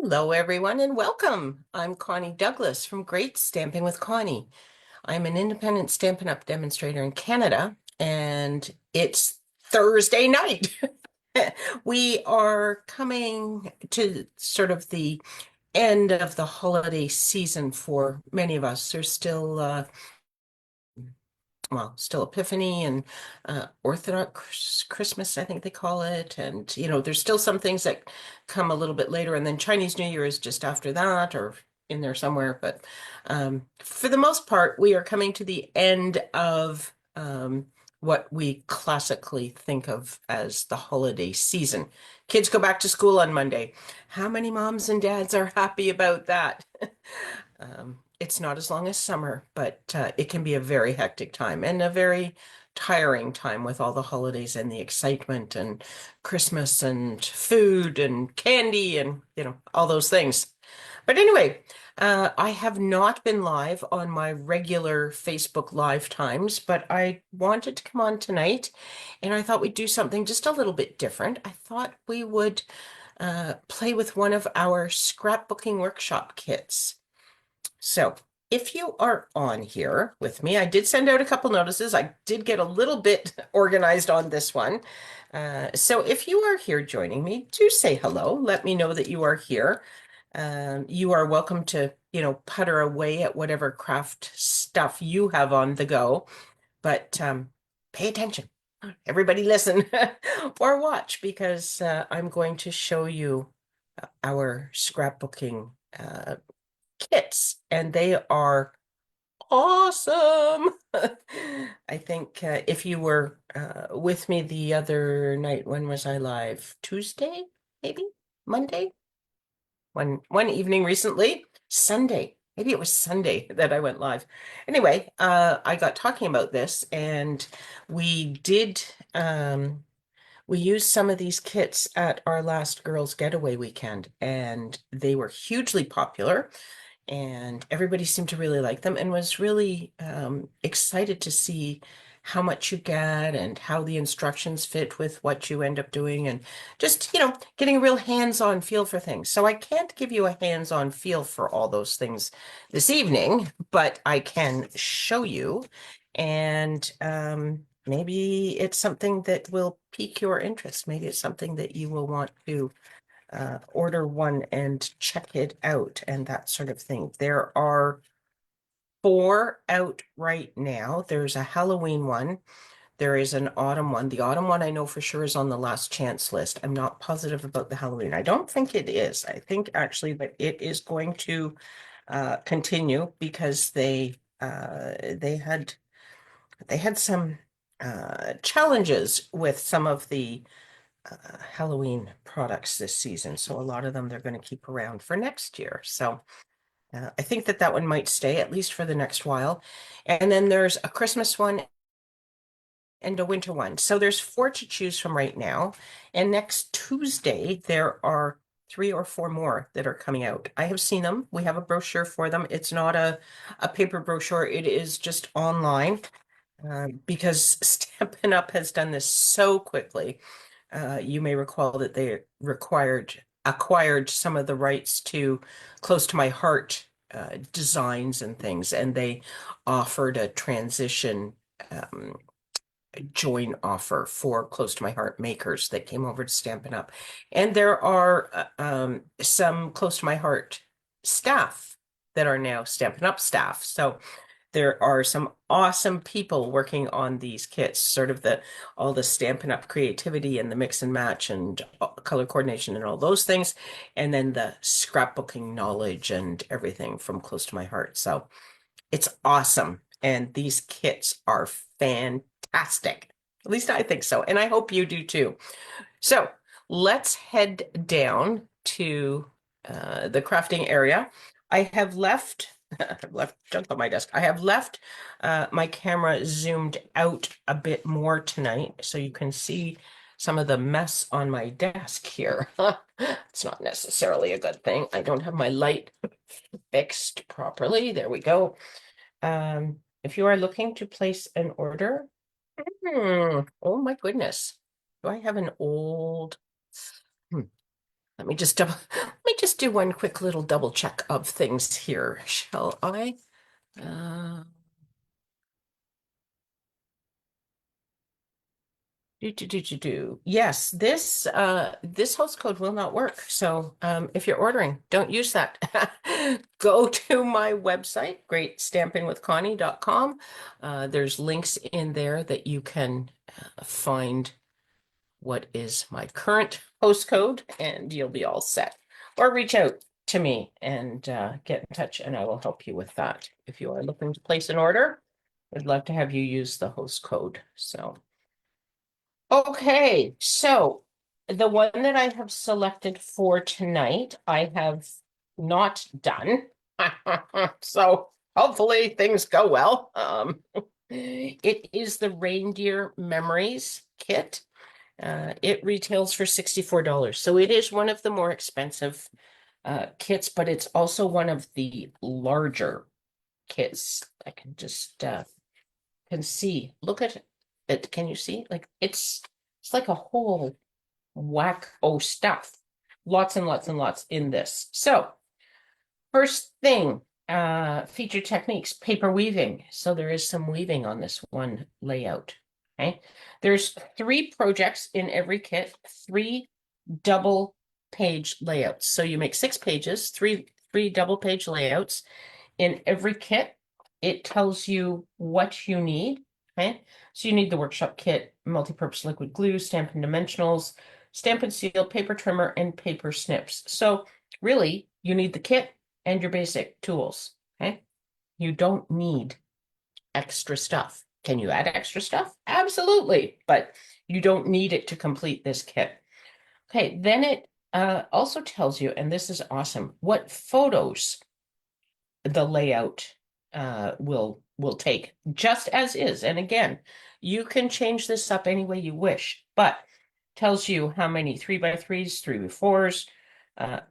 Hello, everyone, and welcome. I'm Connie Douglas from Great Stamping with Connie. I'm an independent Stampin' Up! Demonstrator in Canada, and it's Thursday night. We are coming to sort of the end of the holiday season for many of us. There's still still Epiphany and Orthodox Christmas, I think they call it. And, there's still some things that come a little bit later. And then Chinese New Year is just after that or in there somewhere. But for the most part, we are coming to the end of what we classically think of as the holiday season. Kids go back to school on Monday. How many moms and dads are happy about that? It's not as long as summer, but it can be a very hectic time and a very tiring time with all the holidays and the excitement and Christmas and food and candy and, all those things. But anyway, I have not been live on my regular Facebook Live times, but I wanted to come on tonight and I thought we'd do something just a little bit different. I thought we would play with one of our scrapbooking workshop kits. So if you are on here with me, I did send out a couple notices. I did get a little bit organized on this one. So if you are here joining me, do say hello. Let me know that you are here. You are welcome to, putter away at whatever craft stuff you have on the go, but pay attention. Everybody listen or watch because I'm going to show you our scrapbooking kits, and they are awesome. I think if you were with me the other night, when was I live? Tuesday, maybe? Monday? One evening recently? Sunday. Maybe it was Sunday that I went live. Anyway, I got talking about this, and we did we used some of these kits at our last girls' getaway weekend, and they were hugely popular and everybody seemed to really like them and was really excited to see how much you get and how the instructions fit with what you end up doing and just, getting a real hands-on feel for things. So I can't give you a hands-on feel for all those things this evening, but I can show you and maybe it's something that will pique your interest. Maybe it's something that you will want to order one and check it out and that sort of thing. There are 4 out right now. There's a Halloween one. There is an autumn one. The autumn one I know for sure is on the last chance list. I'm not positive about the Halloween. I don't think it is. I think actually that it is going to continue because they had some challenges with some of the Halloween products this season. So a lot of them they're going to keep around for next year. So I think that that one might stay at least for the next while. And then there's a Christmas one and a winter one. So there's 4 to choose from right now. And next Tuesday, there are 3 or 4 more that are coming out. I have seen them. We have a brochure for them. It's not a paper brochure. It is just online because Stampin' Up! Has done this so quickly. You may recall that they acquired some of the rights to Close to My Heart designs and things, and they offered a transition join offer for Close to My Heart makers that came over to Stampin' Up! And there are some Close to My Heart staff that are now Stampin' Up! Staff. So there are some awesome people working on these kits, sort of all the Stampin' Up! Creativity and the mix and match and color coordination and all those things, and then the scrapbooking knowledge and everything from Close to My Heart. So it's awesome. And these kits are fantastic. At least I think so. And I hope you do too. So let's head down to the crafting area. I have left I've left junk on my desk. I have left my camera zoomed out a bit more tonight so you can see some of the mess on my desk here. It's not necessarily a good thing. I don't have my light fixed properly. There we go. If you are looking to place an order, oh my goodness. Do I have an old? let me just do one quick little double check of things here, shall I? Uh, Yes, this host code will not work. So if you're ordering, don't use that. Go to my website, greatstampingwithconnie.com. There's links in there that you can find what is my current host code, and you'll be all set. Or reach out to me and get in touch, and I will help you with that. If you are looking to place an order, I'd love to have you use the host code. So. Okay, so the one that I have selected for tonight, I have not done. So hopefully things go well. It is the Reindeer Memories kit. It retails for $64. So it is one of the more expensive kits, but it's also one of the larger kits. I can just can see. Look at it. Can you see? Like it's like a whole whack o stuff. Lots and lots and lots in this. So first thing, feature techniques, paper weaving. So there is some weaving on this one layout. Okay. There's 3 projects in every kit, 3 double page layouts. So you make 6 pages, three double page layouts in every kit. It tells you what you need. Okay, so you need the workshop kit, multi-purpose liquid glue, Stampin' Dimensionals, Stampin' Seal, paper trimmer, and paper snips. So really, you need the kit and your basic tools. Okay, you don't need extra stuff. Can you add extra stuff? Absolutely, but you don't need it to complete this kit. Okay, then it also tells you, and this is awesome, what photos the layout will take just as is. And again, you can change this up any way you wish, but tells you how many 3x3s, 3x4s,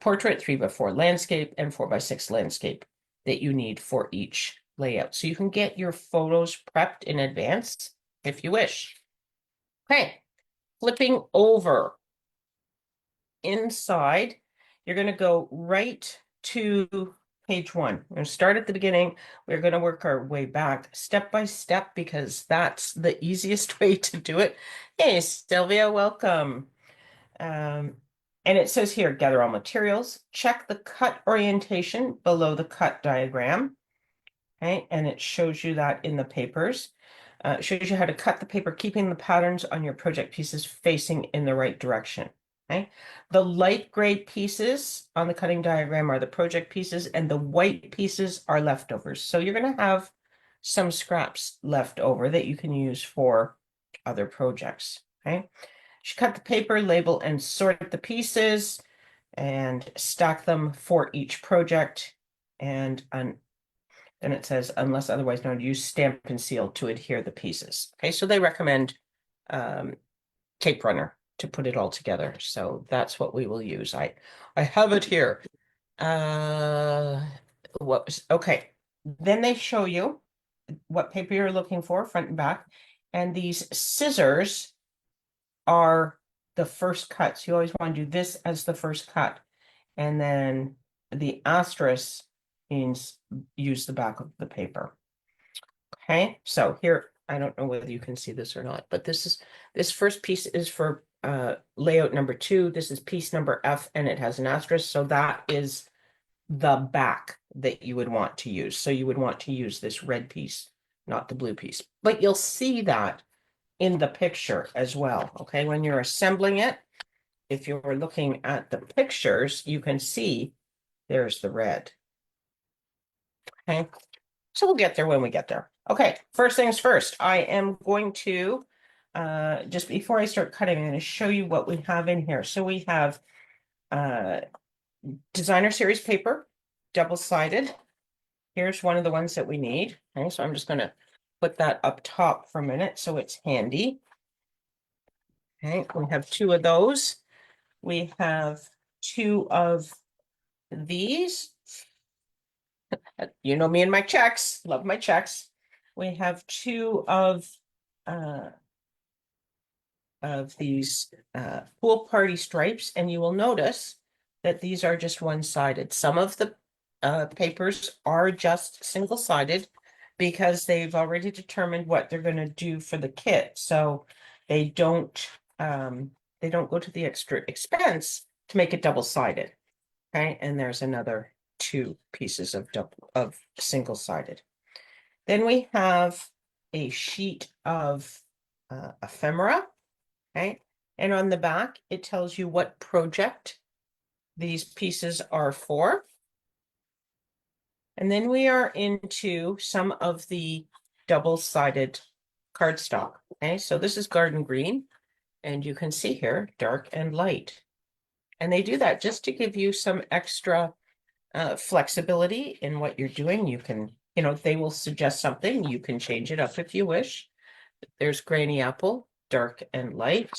portrait, 3x4 landscape, and 4x6 landscape that you need for each layout. So you can get your photos prepped in advance if you wish. Okay, flipping over inside, you're going to go right to page 1. We're going to start at the beginning. We're going to work our way back step by step because that's the easiest way to do it. Hey, Sylvia, welcome. And it says here, gather all materials, check the cut orientation below the cut diagram. Okay, and it shows you that in the papers. It shows you how to cut the paper, keeping the patterns on your project pieces facing in the right direction. Okay, the light gray pieces on the cutting diagram are the project pieces, and the white pieces are leftovers. So you're going to have some scraps left over that you can use for other projects. Okay, you should cut the paper, label, and sort the pieces, and stack them for each project. And then it says, unless otherwise known, use Stampin' Seal to adhere the pieces. Okay, so they recommend tape runner to put it all together. So that's what we will use. I have it here. What was okay? Then they show you what paper you're looking for, front and back, and these scissors are the first cuts. You always want to do this as the first cut, and then the asterisk means use the back of the paper. Okay, so here, I don't know whether you can see this or not, but this first piece is for layout number 2. This is piece number F, and it has an asterisk, so that is the back that you would want to use. So you would want to use this red piece, not the blue piece. But you'll see that in the picture as well, okay? When you're assembling it, if you're looking at the pictures, you can see there's the red. Okay, so we'll get there when we get there. Okay, first things first, I am going to, just before I start cutting, I'm going to show you what we have in here. So we have designer series paper, double-sided. Here's one of the ones that we need. Okay, so I'm just going to put that up top for a minute so it's handy. Okay, we have 2 of those. We have 2 of these. You know me and my checks. Love my checks. We have 2 of these pool party stripes, and you will notice that these are just one-sided. Some of the papers are just single-sided because they've already determined what they're going to do for the kit. So they don't go to the extra expense to make it double-sided. Okay, and there's another two pieces of single-sided. Then we have a sheet of ephemera. Okay, and on the back it tells you what project these pieces are for. And then we are into some of the double-sided cardstock. Okay, so this is garden green, and you can see here dark and light. And they do that just to give you some extra flexibility in what you're doing. You can, they will suggest something, you can change it up if you wish. There's Granny Apple, dark and light.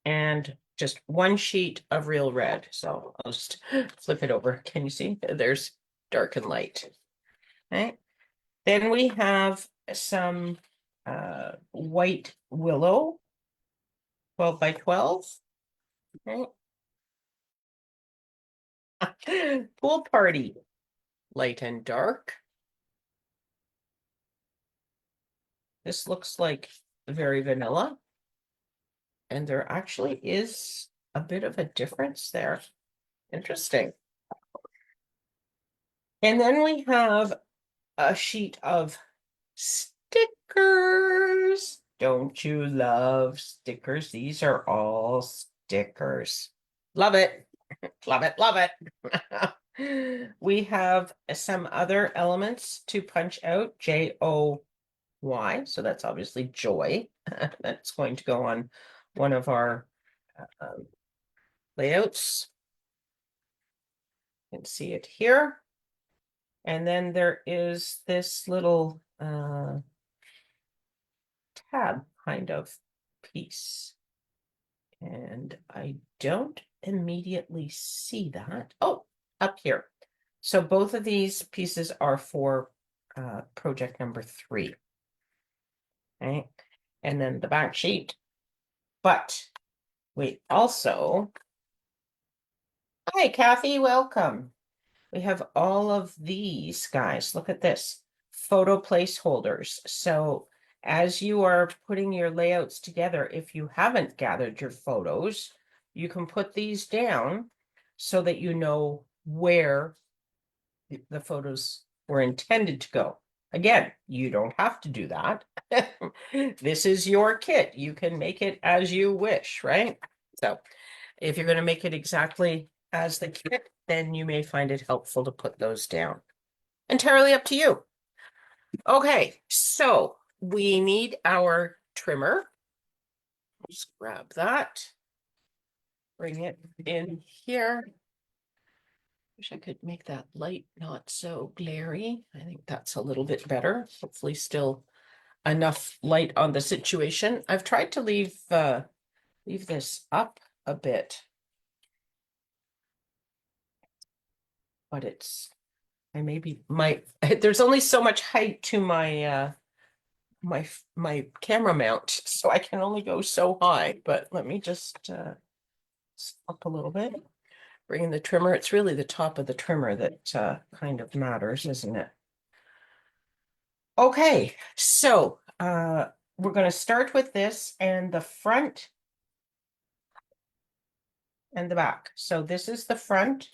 And just one sheet of real red. So I'll just flip it over. Can you see? There's dark and light. Okay. Then we have some white willow, 12 by 12. Okay. Pool party, light and dark. This looks like very vanilla. And there actually is a bit of a difference there. Interesting. And then we have a sheet of stickers. Don't you love stickers? These are all stickers. Love it. Love it. Love it. We have some other elements to punch out. Joy. So that's obviously joy. That's going to go on one of our layouts. You can see it here. And then there is this little tab kind of piece. And I don't immediately see that. Oh, up here. So both of these pieces are for project number 3. Okay. And then the back sheet. But we also, hi, Kathy, welcome. We have all of these guys. Look at this. Photo placeholders. So as you are putting your layouts together, if you haven't gathered your photos, you can put these down so that you know where the photos were intended to go. Again, you don't have to do that. This is your kit. You can make it as you wish, right? So if you're going to make it exactly as the kit, then you may find it helpful to put those down. Entirely up to you. Okay, so we need our trimmer. Just grab that. Bring it in here. Wish I could make that light not so glary. I think that's a little bit better. Hopefully still enough light on the situation. I've tried to leave this up a bit, but there's only so much height to my my camera mount, so I can only go so high. But let me just up a little bit. Bring in the trimmer. It's really the top of the trimmer that kind of matters, isn't it? Okay, so we're going to start with this and the front and the back. So this is the front.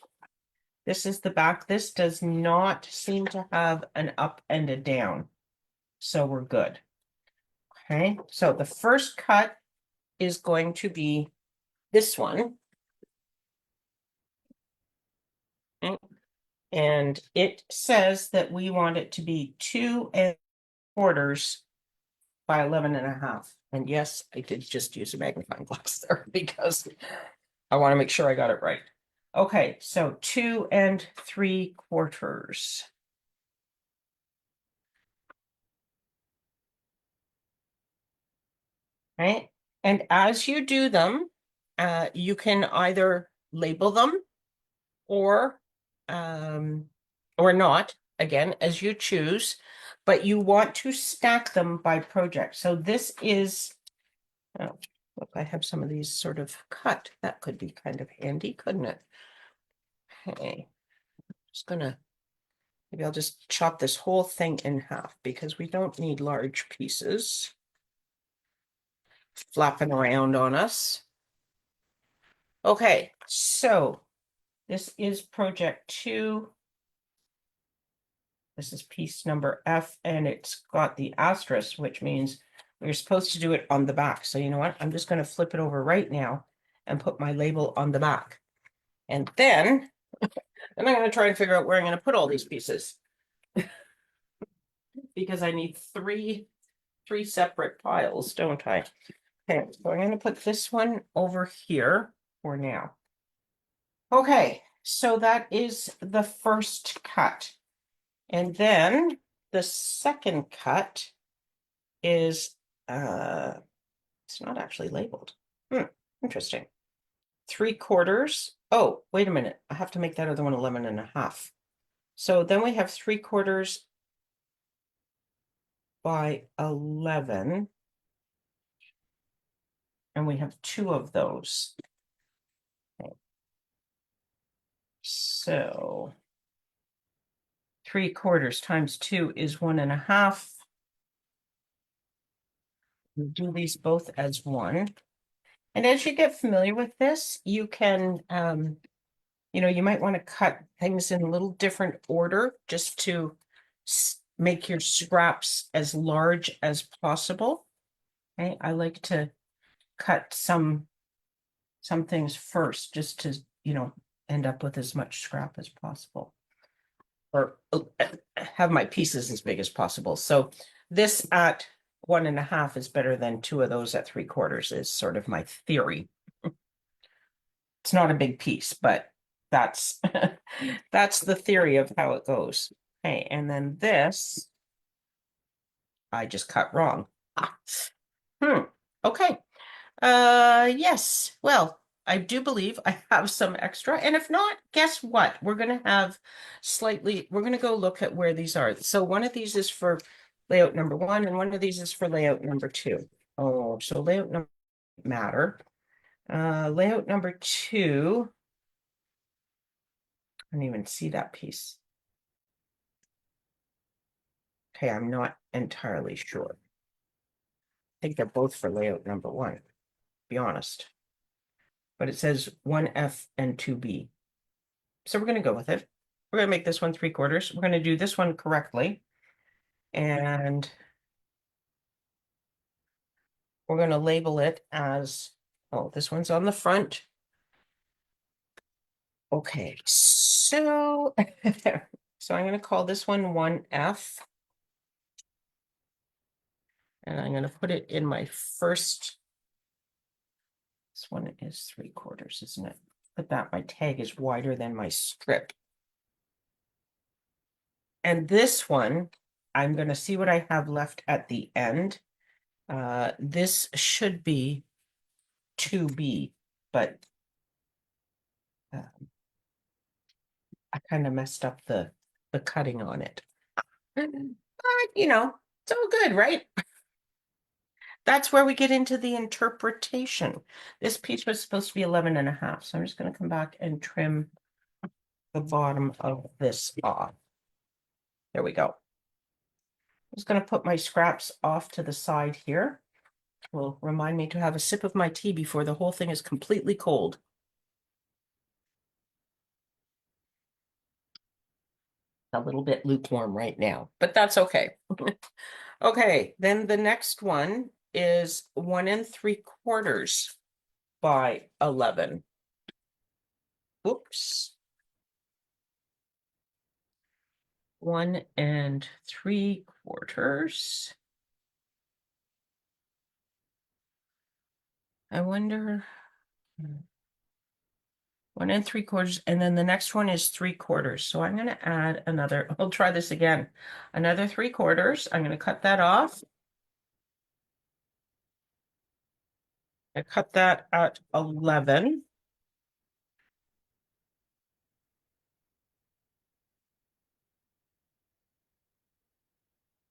This is the back. This does not seem to have an up and a down. So we're good. Okay, so the first cut is going to be this one. Okay. And it says that we want it to be 2¼ by 11½. And yes, I did just use a magnifying glass there because I want to make sure I got it right. Okay, so 2¾ right? And as you do them, you can either label them or not, again, as you choose, but you want to stack them by project. So this is, oh, Look, I have some of these sort of cut. That could be kind of handy, couldn't it? Okay, just gonna, maybe I'll just chop this whole thing in half because we don't need large pieces flapping around on us. Okay, so this is project 2. This is piece number F, and it's got the asterisk, which means we're supposed to do it on the back. So you know what? I'm just going to flip it over right now and put my label on the back. And then I'm going to try and figure out where I'm going to put all these pieces because I need three separate piles, don't I? Okay, so I'm going to put this one over here for now. Okay, so that is the first cut. And then the second cut is it's not actually labeled. Interesting. 3/4. Oh, wait a minute. I have to make that other one 11.5. So then we have 3/4 by 11. And we have 2 of those. Okay. So 3/4 times 2 is 1.5. We do these both as one. And as you get familiar with this, you can, you might want to cut things in a little different order just to make your scraps as large as possible. Okay, I like to cut some things first just to, end up with as much scrap as possible. Or have my pieces as big as possible. So this at 1.5 is better than 2 of those at 3/4 is sort of my theory. It's not a big piece, but that's that's the theory of how it goes. Okay, and then this I just cut wrong. Okay. Yes. Well, I do believe I have some extra, and if not, guess what? We're gonna go look at where these are. So one of these is for layout number 1, and one of these is for layout number 2. Oh, so layout number matter. Layout number 2. I don't even see that piece. Okay, I'm not entirely sure. I think they're both for layout number 1, to be honest. But it says 1F and 2B. So we're going to go with it. We're going to make this one 3/4. We're going to do this one correctly. And we're going to label it as, oh, this one's on the front. Okay, so, so I'm going to call this one 1F. And I'm going to put it in my first. This one is 3/4, isn't it? But that my tag is wider than my strip. And this one, I'm going to see what I have left at the end. This should be 2B, but I kind of messed up the cutting on it. But, it's all good, right? That's where we get into the interpretation. This piece was supposed to be 11.5, so I'm just going to come back and trim the bottom of this off. There we go. I'm just going to put my scraps off to the side here. Will remind me to have a sip of my tea before the whole thing is completely cold. A little bit lukewarm right now, but that's okay. Okay, then the next one is 1 3/4 by 11. Oops. 1 3/4. I wonder. 1 3/4, and then the next one is 3/4. So I'm going to add another. I'll try this again. Another 3/4. I'm going to cut that off. I cut that at 11.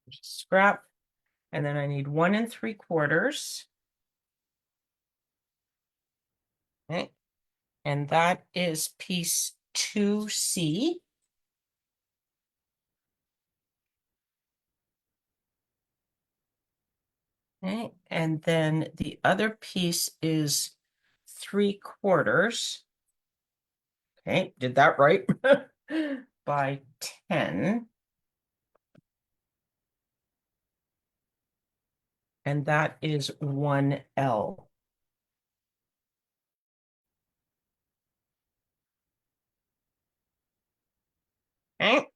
Scrap, and then I need 1 3/4. Okay. And that is piece 2C. Okay, and then the other piece is 3/4. Okay, did that right? By 10. And that is 1L. Okay.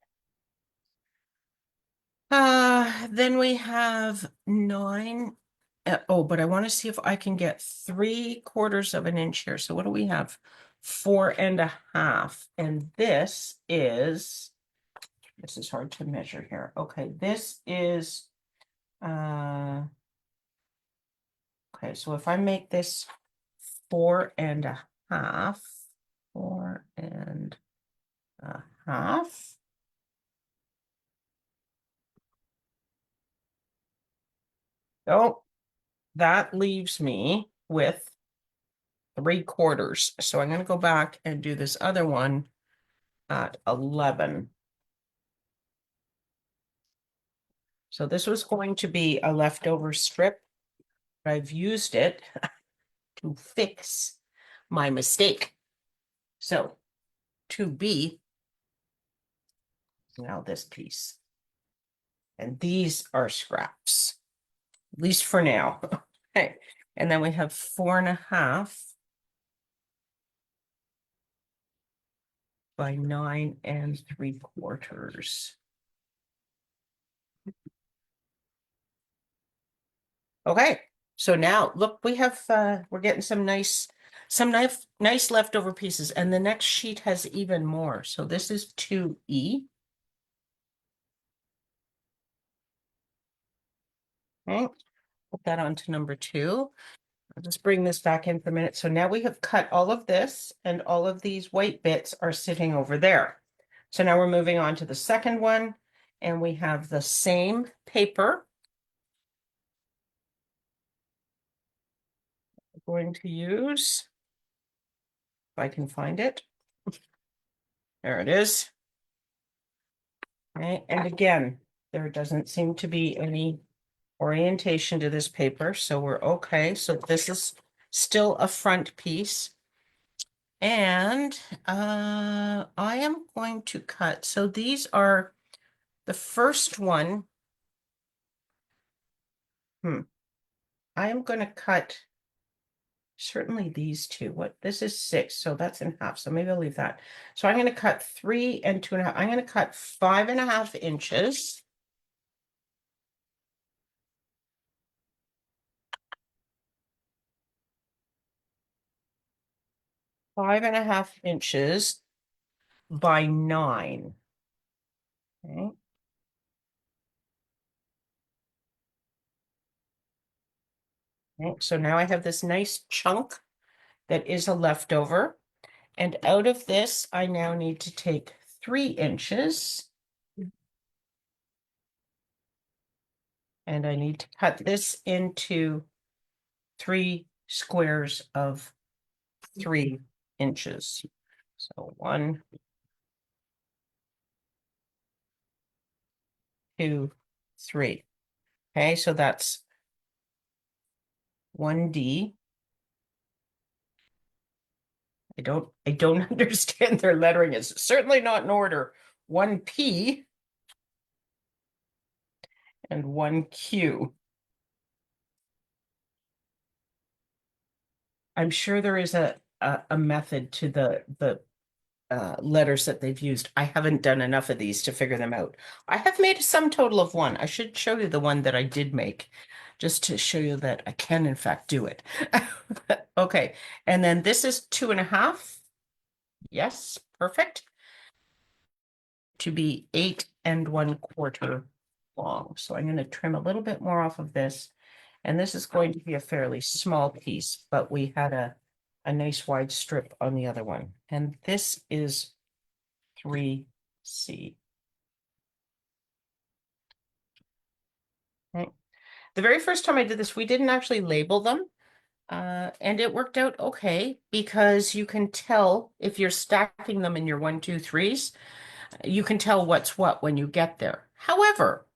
Then we have 9. Oh, but I want to see if I can get 3/4 of an inch here. So what do we have? 4.5. And this is hard to measure here. Okay, this is okay, so if I make this 4.5, 4.5. Oh, that leaves me with 3/4. So I'm going to go back and do this other one at 11. So this was going to be a leftover strip, but I've used it to fix my mistake. So 2B, now this piece. And these are scraps, at least for now. Okay, and then we have 4.5 by 9.75. Okay, so now look, we have we're getting some nice leftover pieces, and the next sheet has even more. So this is 2E. Okay, put that onto number 2. I'll just bring this back in for a minute. So now we have cut all of this, and all of these white bits are sitting over there. So now we're moving on to the second one, and we have the same paper. I'm going to use, if I can find it. There it is. Okay, and again, there doesn't seem to be any orientation to this paper, so we're okay. So this is still a front piece. And I am going to cut. So these are the first one. I am going to cut certainly these two. What, this is 6, so that's in half. So maybe I'll leave that. So I'm going to cut 3 and 2.5. I'm going to cut 5.5 inches. Five and a half inches by 9. Okay. Okay, so now I have this nice chunk that is a leftover. And out of this, I now need to take 3 inches. And I need to cut this into 3 squares of 3 inches. So 1, 2, 3. Okay, so that's 1D. I don't understand their lettering. It's certainly not in order. 1P and 1Q. I'm sure there is a method to the letters that they've used. I haven't done enough of these to figure them out. I have made a sum total of 1. I should show you the one that I did make, just to show you that I can in fact do it. Okay, and then this is 2.5. Yes, perfect. To be 8 1/4 long. So I'm going to trim a little bit more off of this. And this is going to be a fairly small piece, but we had a nice wide strip on the other one. And this is 3C. Okay. The very first time I did this, we didn't actually label them. And it worked out okay because you can tell if you're stacking them in your one, two, threes, you can tell what's what when you get there. However,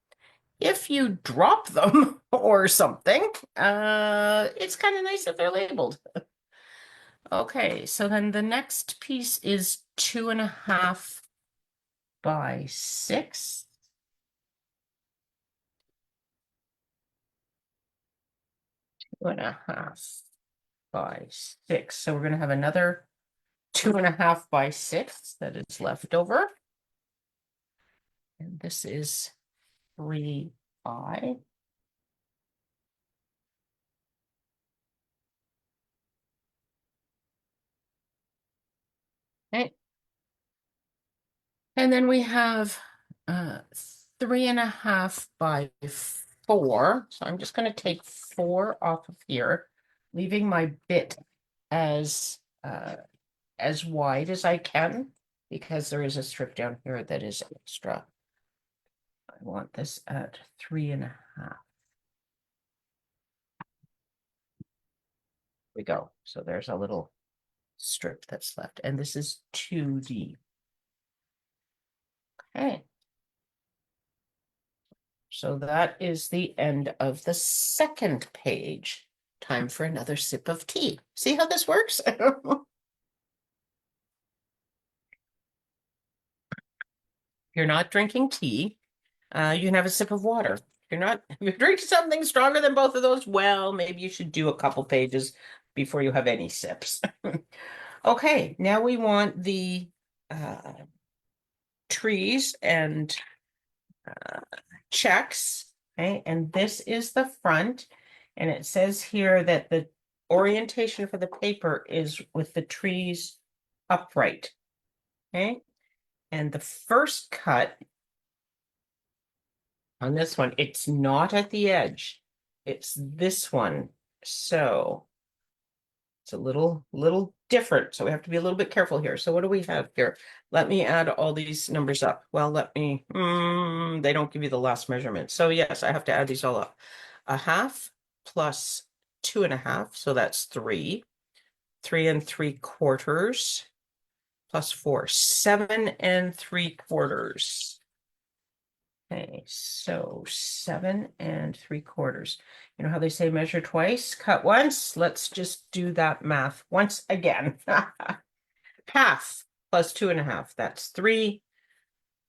if you drop them or something, it's kind of nice if they're labeled. Okay, so then the next piece is 2.5 by 6. 2.5 by 6. So we're going to have another 2.5 by 6 that is left over. And this is 3 by. Okay. And then we have 3.5 by 4. So I'm just going to take 4 off of here, leaving my bit as wide as I can, because there is a strip down here that is extra. I want this at 3.5. We go. So there's a little strip that's left, and this is 2D. Okay. So that is the end of the second page. Time for another sip of tea. See how this works? You're not drinking tea. You can have a sip of water. If you're drinking something stronger than both of those, well, maybe you should do a couple pages before you have any sips. Okay, now we want the uh, trees and checks. Okay, and this is the front. And it says here that the orientation for the paper is with the trees upright. Okay, and the first cut on this one, it's not at the edge. It's this one. So it's a little different. So we have to be a little bit careful here. So what do we have here? Let me add all these numbers up. Well, they don't give you the last measurement. So yes, I have to add these all up. 1/2 plus 2.5. So that's 3. 3 3/4 plus 4. 7 3/4. Okay, so 7 3/4. You know how they say measure twice, cut once? Let's just do that math once again. 1/2 plus 2.5, that's 3,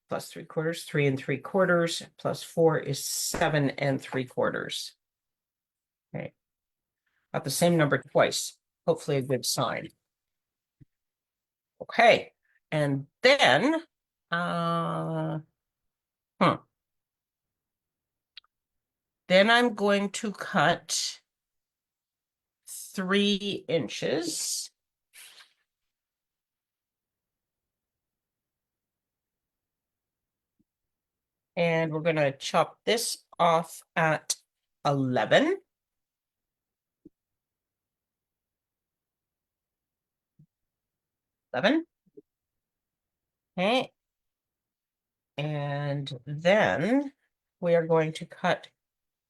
plus 3/4, 3 3/4, plus 4 is 7 3/4. Okay, got the same number twice. Hopefully a good sign. Okay, and then, then I'm going to cut 3 inches. And we're going to chop this off at 11. 11. Okay. And then we are going to cut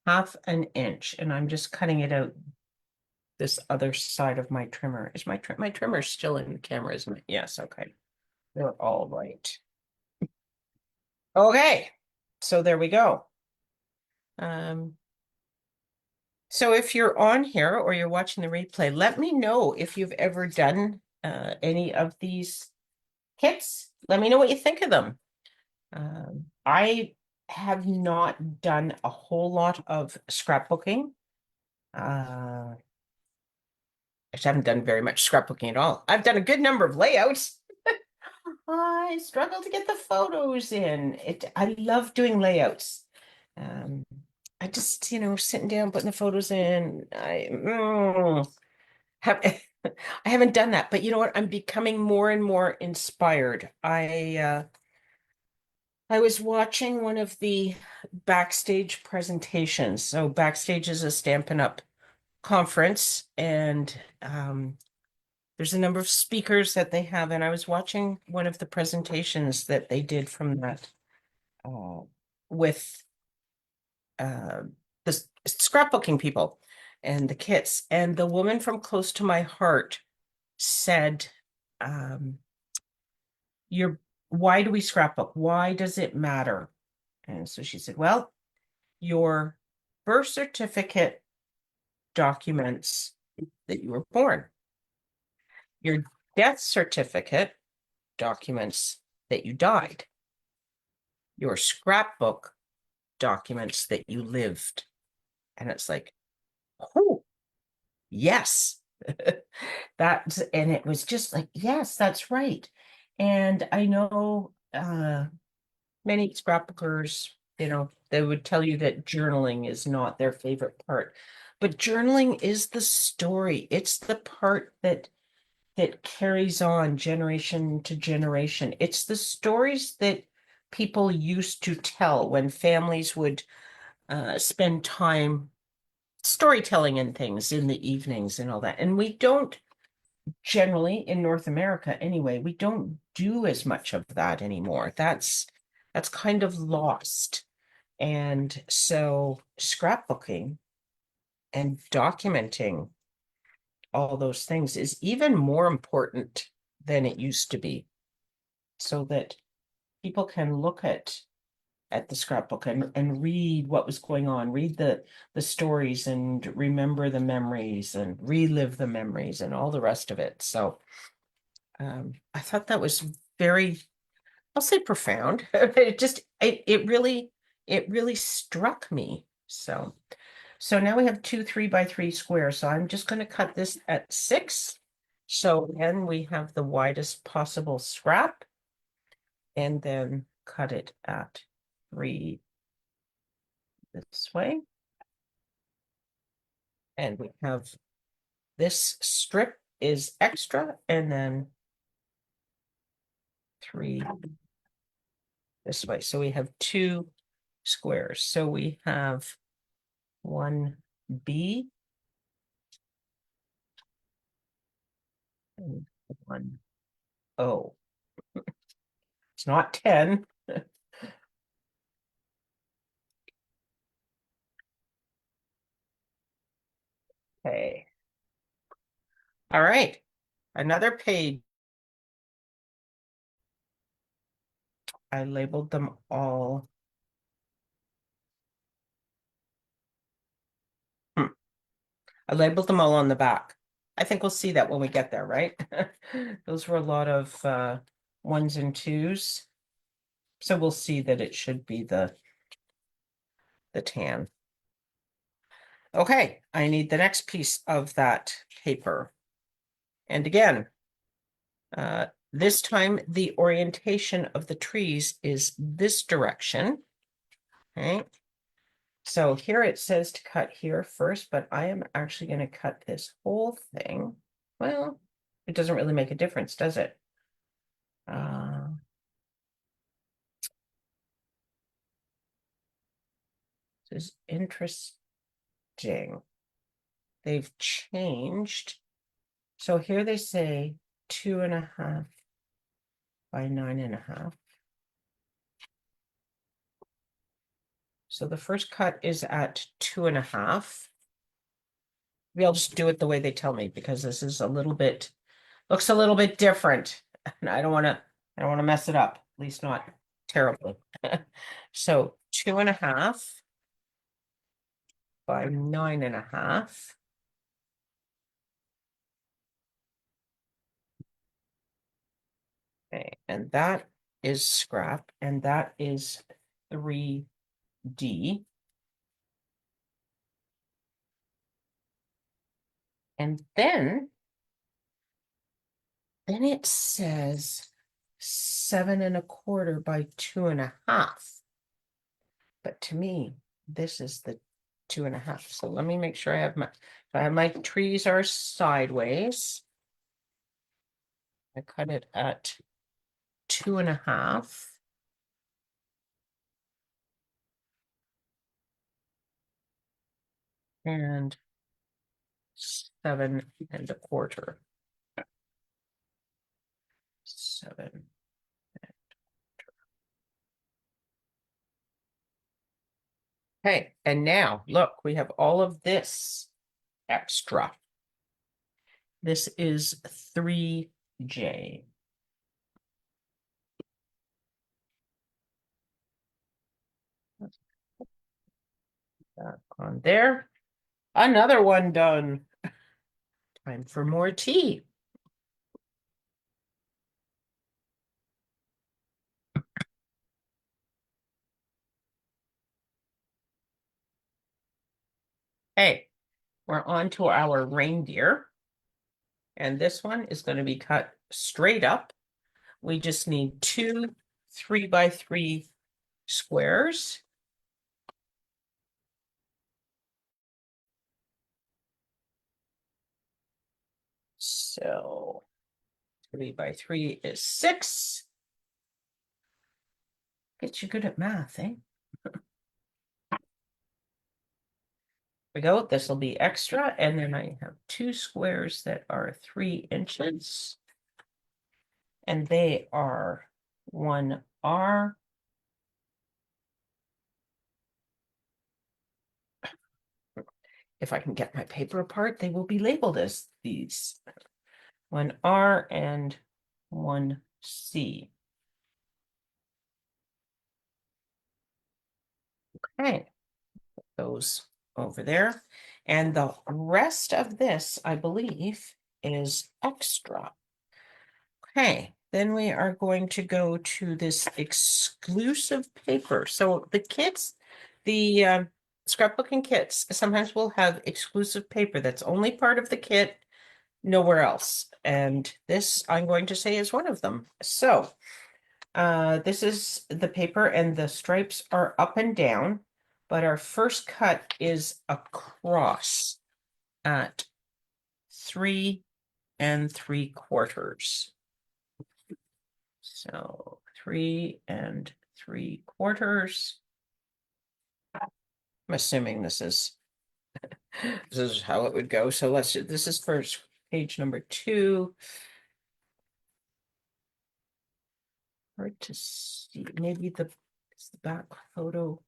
1/2 inch, and I'm just cutting it out this other side of my trimmer. Is my trimmer still in the camera, isn't it? Yes, okay. They're all right. Okay, so there we go. So if you're on here or you're watching the replay, let me know if you've ever done any of these kits. Let me know what you think of them. I have not done a whole lot of scrapbooking. I just haven't done very much scrapbooking at all. I've done a good number of layouts. I struggle to get the photos in. I love doing layouts. I just, sitting down, putting the photos in. Have I haven't done that, but you know what? I'm becoming more and more inspired. I was watching one of the backstage presentations. So backstage is a Stampin' Up conference, and there's a number of speakers that they have, and I was watching one of the presentations that they did from that with the scrapbooking people. and the kits. And the woman from Close to My Heart said, um, "You're why do we scrapbook? Why does it matter?" And so she said, "Well, your birth certificate documents that you were born. Your death certificate documents that you died. Your scrapbook documents that you lived." And it's like, oh, yes. And it was just like, yes, that's right. And I know many scrapbookers, they would tell you that journaling is not their favorite part. But journaling is the story. It's the part that carries on generation to generation. It's the stories that people used to tell when families would spend time storytelling and things in the evenings and all that. And we don't generally, in North America anyway, we don't do as much of that anymore. That's kind of lost. And so scrapbooking and documenting all those things is even more important than it used to be, so that people can look at the scrapbook and read what was going on, read the stories and remember the memories and relive the memories and all the rest of it. So I thought that was very, I'll say profound. It really struck me. So now we have two 3x3 squares. So I'm just going to cut this at 6. So then we have the widest possible scrap, and then cut it at 3 this way. And we have this strip is extra, and then 3 this way. So we have 2 squares. So we have 1B and 1O. It's not 10. Okay. All right. Another page. I labeled them all. I labeled them all on the back. I think we'll see that when we get there, right? Those were a lot of 1s and 2s. So we'll see that it should be the tan. Okay, I need the next piece of that paper. And again, this time the orientation of the trees is this direction. Okay. So here it says to cut here first, but I am actually going to cut this whole thing. Well, it doesn't really make a difference, does it? This is interesting. They've changed. So here they say 2.5 by 9.5. So the first cut is at 2.5. Maybe I'll just do it the way they tell me, because this is looks a little bit different. And I don't want to mess it up, at least not terribly. So 2.5 by 9.5. Okay, and that is scrap, and that is 3D. And then it says 7.25 by 2.5. But to me, this is the 2.5. So let me make sure I have my trees are sideways. I cut it at 2.5. And 7.25. 7. Okay, and now look, we have all of this extra. This is 3J. That on there. Another one done. Time for more tea. Hey, we're on to our reindeer. And this one is going to be cut straight up. We just need two 3x3 squares. So 3x3 is 6. Get you good at math, eh? We go. This will be extra. And then I have two squares that are 3 inches. And they are 1R. If I can get my paper apart, they will be labeled as these. 1R and 1C. Okay, put those over there. And the rest of this, I believe, is extra. Okay, then we are going to go to this exclusive paper. So the kits, the scrapbooking kits sometimes will have exclusive paper that's only part of the kit, nowhere else. And this, I'm going to say, is one of them. So this is the paper and the stripes are up and down, but our first cut is across at 3 3/4. So 3 3/4. I'm assuming this is how it would go. So this is first page number 2. Hard to see. Maybe is the back photo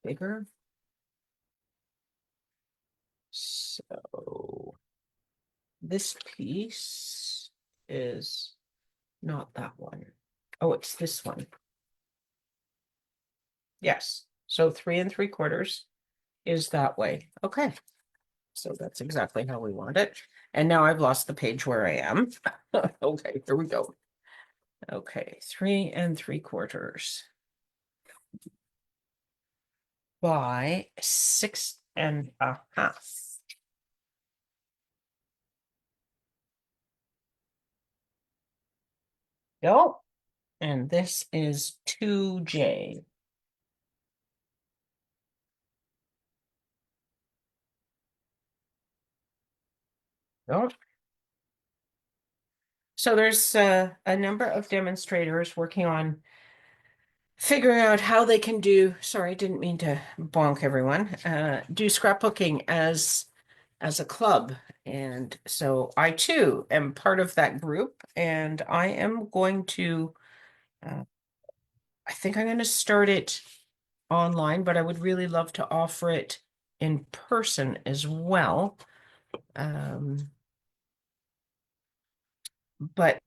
bigger? So this piece is not that one. Oh, it's this one. Yes. So 3 3/4 is that way. Okay. So that's exactly how we want it. And now I've lost the page where I am. Okay, here we go. Okay, 3 3/4 by 6.5. Go. And this is 2J. Go. So there's a number of demonstrators working on figuring out how they can do, sorry, didn't mean to bonk everyone, do scrapbooking as a club. And so I too am part of that group, and I am going to, I think I'm going to start it online, but I would really love to offer it in person as well. But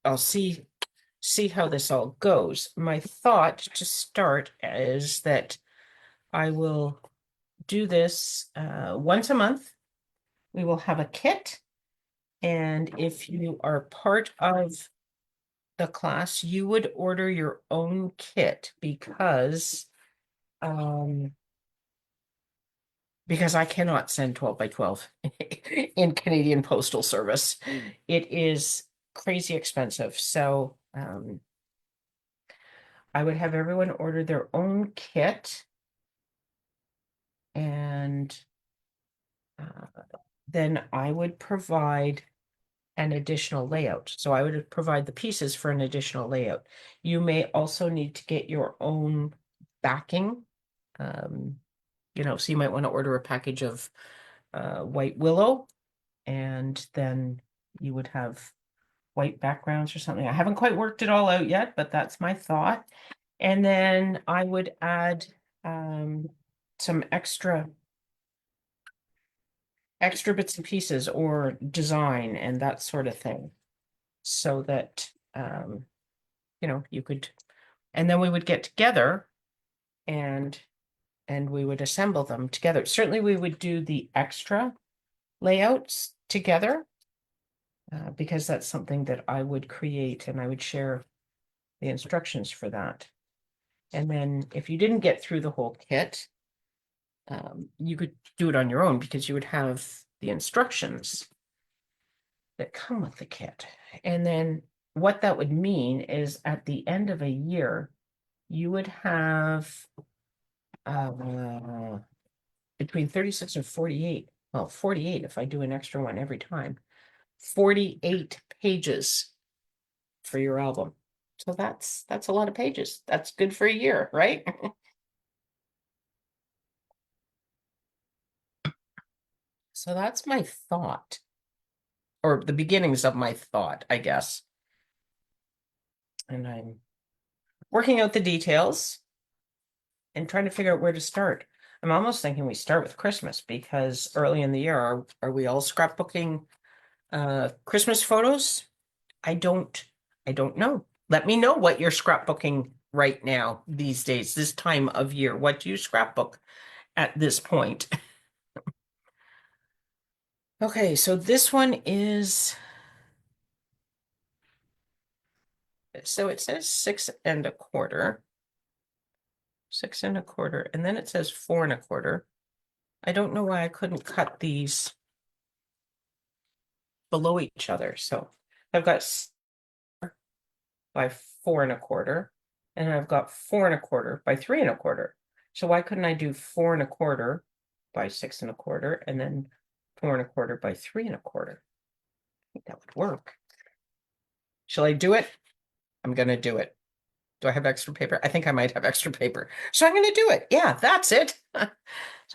I'll see how this all goes. My thought to start is that I will do this once a month. We will have a kit. And if you are part of the class, you would order your own kit because I cannot send 12 by 12 in Canadian Postal Service. It is crazy expensive. So I would have everyone order their own kit. And then I would provide an additional layout. So I would provide the pieces for an additional layout. You may also need to get your own backing. So you might want to order a package of white willow, and then you would have white backgrounds or something. I haven't quite worked it all out yet, but that's my thought. And then I would add some extra extra bits and pieces or design and that sort of thing. So that, you could, and then we would get together and we would assemble them together. Certainly we would do the extra layouts together, because that's something that I would create and I would share the instructions for that. And then if you didn't get through the whole kit, you could do it on your own because you would have the instructions that come with the kit. And then what that would mean is at the end of a year, you would have between 36 and 48. Well, 48 if I do an extra one every time. 48 pages for your album. So that's a lot of pages. That's good for a year, right? So that's my thought, or the beginnings of my thought, I guess. And I'm working out the details and trying to figure out where to start. I'm almost thinking we start with Christmas because early in the year, are we all scrapbooking Christmas photos? I don't know. Let me know what you're scrapbooking right now these days, this time of year. What do you scrapbook at this point? Okay, so this one is, so it says 6 1/4, 6 1/4, and then it says 4 1/4. I don't know why I couldn't cut these below each other. So I've got by 4 1/4, and I've got 4 1/4 by 3 1/4. So why couldn't I do 4 1/4 by 6 1/4 and then 4 1/4 by 3 1/4? I think that would work. Shall I do it? I'm gonna do it. Do I have extra paper? I think I might have extra paper. So I'm gonna do it. Yeah, that's it. So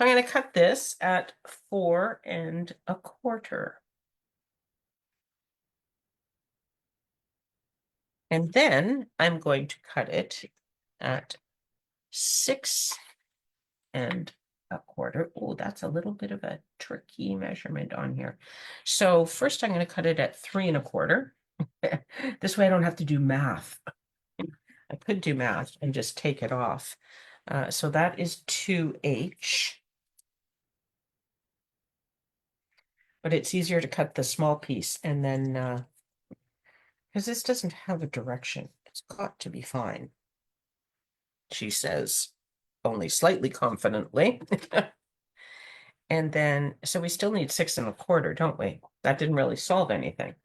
I'm gonna cut this at 4 1/4. And then I'm going to cut it at 6 1/4. Oh, that's a little bit of a tricky measurement on here. So first I'm going to cut it at 3 1/4. This way I don't have to do math. I could do math and just take it off. So that is 2H. But it's easier to cut the small piece and then, because this doesn't have a direction. It's got to be fine, she says, only slightly confidently. And then, so we still need 6 1/4, don't we? That didn't really solve anything.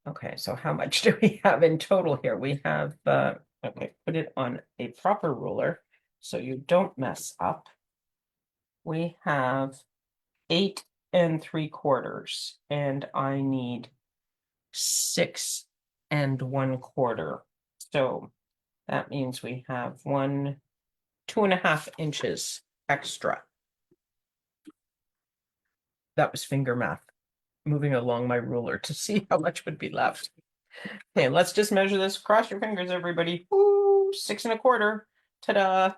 Okay, so how much do we have in total here? We have, okay, put it on a proper ruler so you don't mess up. We have 8 3/4, and I need 6 1/4. So that means we have 2.5 inches extra. That was finger math, moving along my ruler to see how much would be left. Okay, let's just measure this. Cross your fingers, everybody. Ooh, 6 1/4. Ta-da!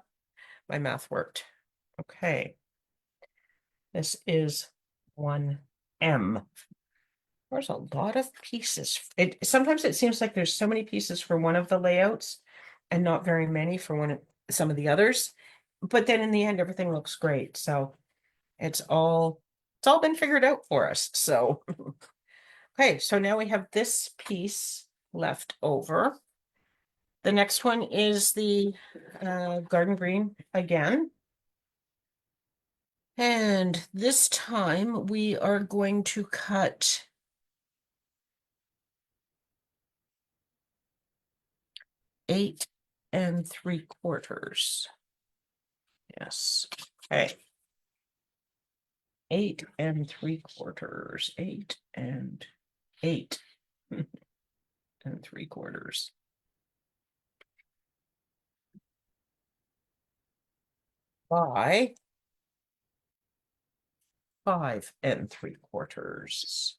My math worked. Okay. This is 1M. There's a lot of pieces. Sometimes it seems like there's so many pieces for one of the layouts and not very many for some of the others. But then in the end, everything looks great. So it's all been figured out for us. So okay, so now we have this piece left over. The next one is the garden green again. And this time we are going to cut 8 3/4. Yes. Okay. 8 3/4. 8 3/4. By 5 3/4.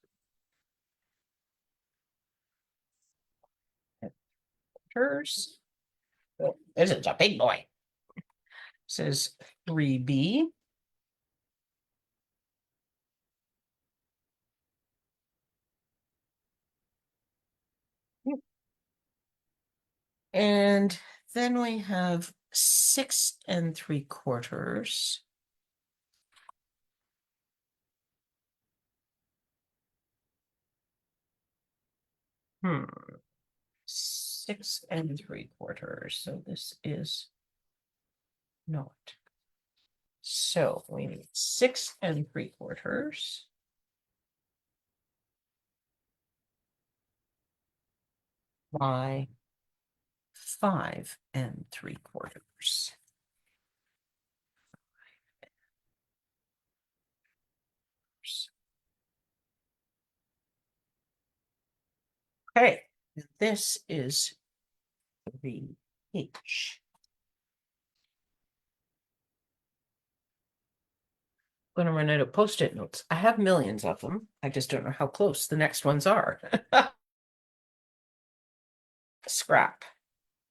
This is a big boy. This is 3B. And then we have 6 3/4. Hmm. 6 3/4. So this is not. So we need 6 3/4 by 5 3/4. Okay, this is the H. Going to run out of post-it notes. I have millions of them. I just don't know how close the next ones are. Scrap.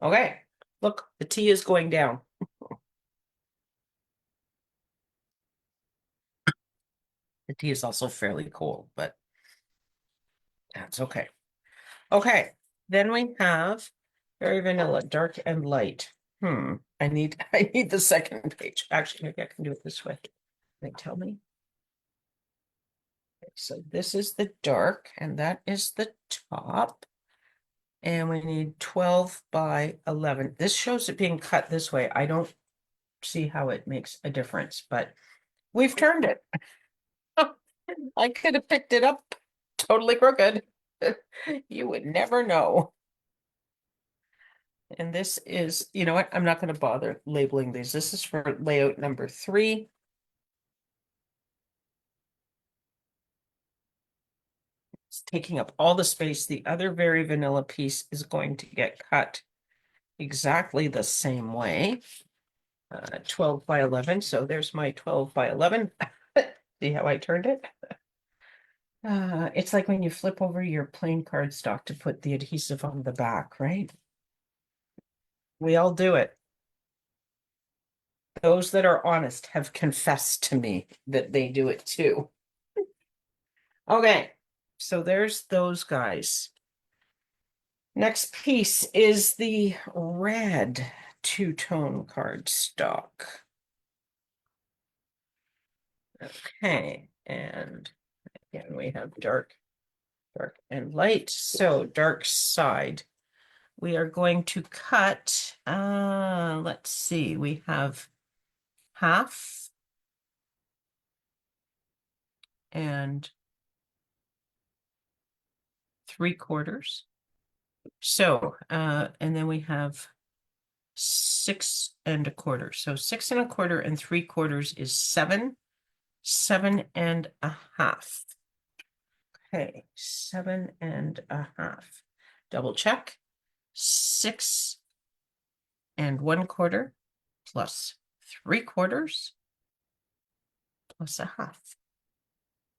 Okay, look, the T is going down. The tea is also fairly cold, but that's okay. Okay, then we have very vanilla, dark and light. I need I need the second page. Actually, maybe I can do it this way. They tell me. Okay, so this is the dark, and that is the top. And we need 12 by 11. This shows it being cut this way. I don't see how it makes a difference, but we've turned it. I could have picked it up totally crooked. You would never know. And this is, you know what? I'm not going to bother labeling these. This is for layout number 3. It's taking up all the space. The other very vanilla piece is going to get cut exactly the same way. 12 by 11. So there's my 12 by 11. See how I turned it? It's like when you flip over your plain cardstock to put the adhesive on the back, right? We all do it. Those that are honest have confessed to me that they do it too. Okay, so there's those guys. Next piece is the red two-tone cardstock. Okay, and again, we have dark, dark, and light. So dark side, we are going to cut, let's see, we have half and 3/4. So, and then we have 6 1/4. So 6 1/4 and 3/4 is 7, 7 1/2. Okay, 7 1/2. Double check. 6 1/4 plus 3/4 plus a half.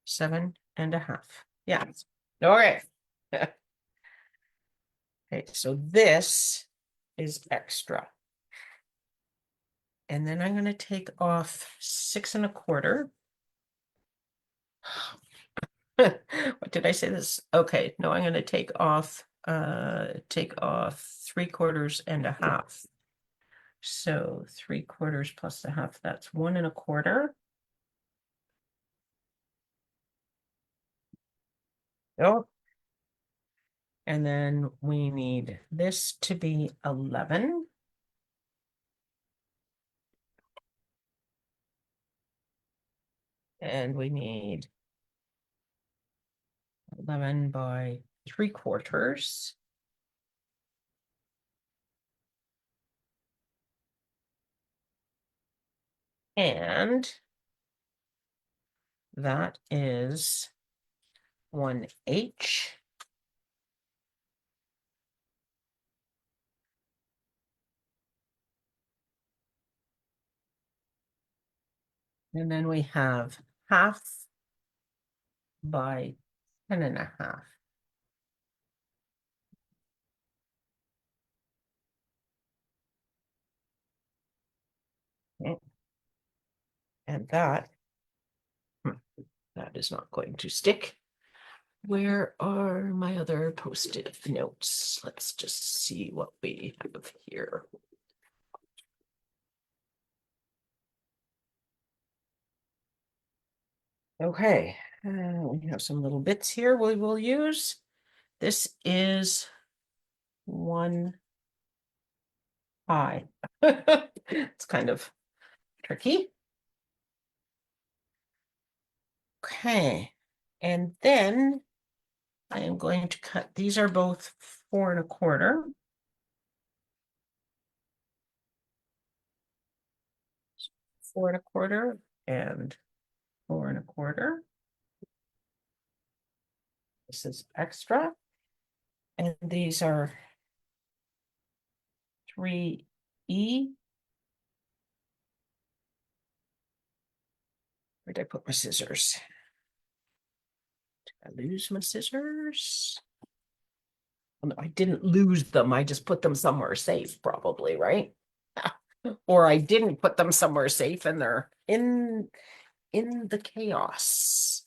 7 1/2. Yeah. Okay. Okay, so this is extra. And then I'm going to take off 6 1/4. What did I say this? Okay, no, I'm going to take off 3/4 and a half. So 3/4 plus a half, that's 1 1/4. Oh, and then we need this to be 11. And we need 11 by 3/4. And that is 1H. And then we have half by 10 1/2. Okay. And that is not going to stick. Where are my other post-it notes? Let's just see what we have here. Okay, we have some little bits here we will use. This is one eye. It's kind of tricky. Okay, and then I am going to cut, these are both 4 1/4. 4 1/4 and 4 1/4. This is extra. And these are 3E. Where did I put my scissors? Did I lose my scissors? Oh, no, I didn't lose them. I just put them somewhere safe, probably, right? Or I didn't put them somewhere safe and they're in the chaos.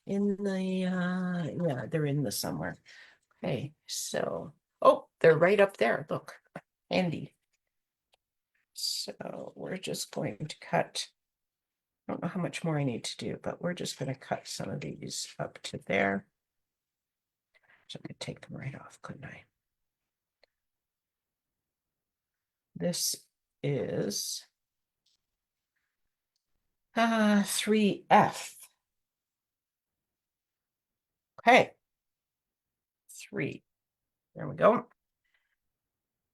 In the yeah, they're in the somewhere. Okay, so oh, they're right up there. Look, handy. So we're just going to cut. I don't know how much more I need to do, but we're just going to cut some of these up to there. So I could take them right off, couldn't I? This is 3F. Okay, 3. There we go.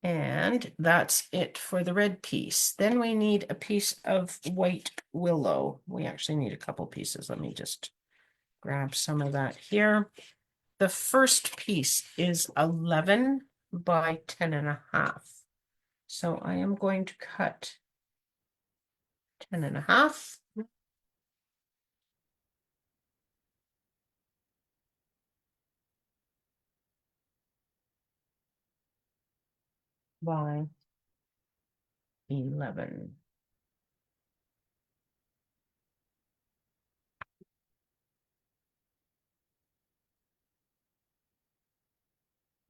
And that's it for the red piece. Then we need a piece of white willow. We actually need a couple pieces. Let me just grab some of that here. The first piece is 11 by 10.5. So I am going to cut 10.5. By 11.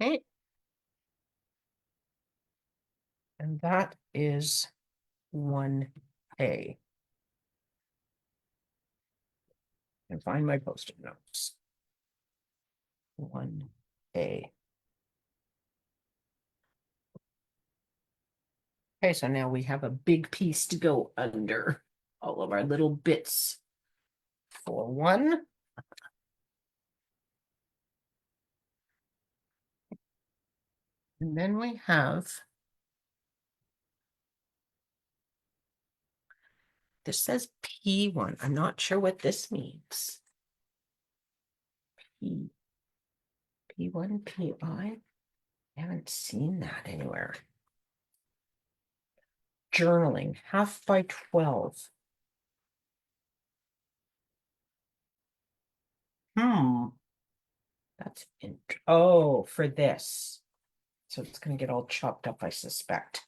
Okay. And that is 1A. And find my post-it notes. 1A. Okay, so now we have a big piece to go under all of our little bits for 1. And then we have, this says P1. I'm not sure what this means. P1, PI. I haven't seen that anywhere. Journaling, 1/2 by 12. That's oh, for this. So it's going to get all chopped up, I suspect.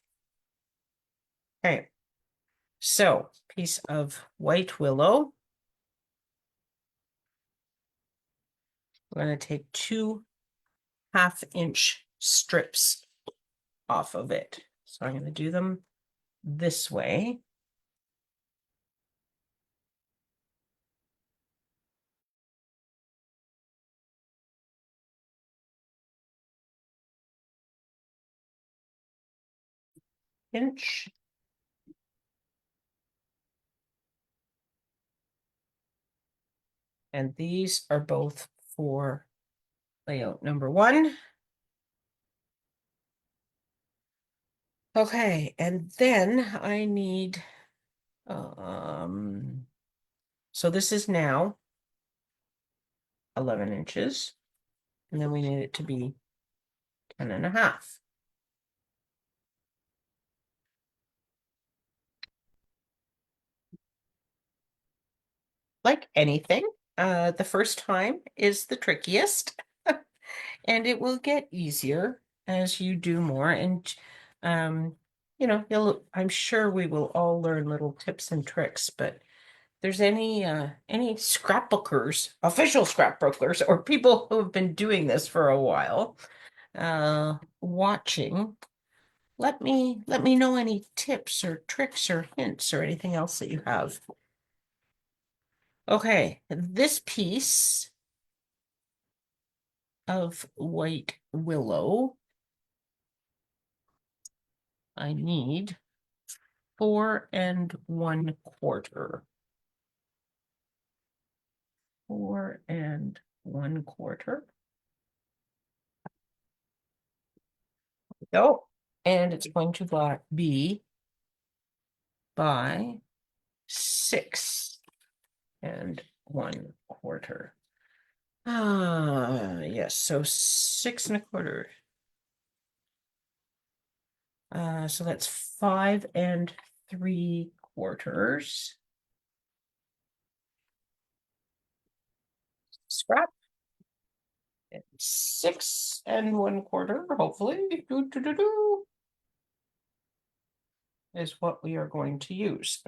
Okay. So, piece of white willow. We're going to take 2 1/2-inch strips off of it. So I'm going to do them this way. Inch. And these are both for layout number 1. Okay, and then I need, so this is now 11 inches, and then we need it to be 10.5. Like anything, the first time is the trickiest, and it will get easier as you do more. And you know, I'm sure we will all learn little tips and tricks, but there's any scrapbookers, official scrapbookers, or people who have been doing this for a while, watching. Let me know any tips or tricks or hints or anything else that you have. Okay, this piece of white willow, I need 4 1/4. 4 1/4. Go. And it's going to be by 6 1/4. Ah, yes, so 6 1/4. So that's 5 3/4. Scrap. 6 1/4, hopefully, is what we are going to use.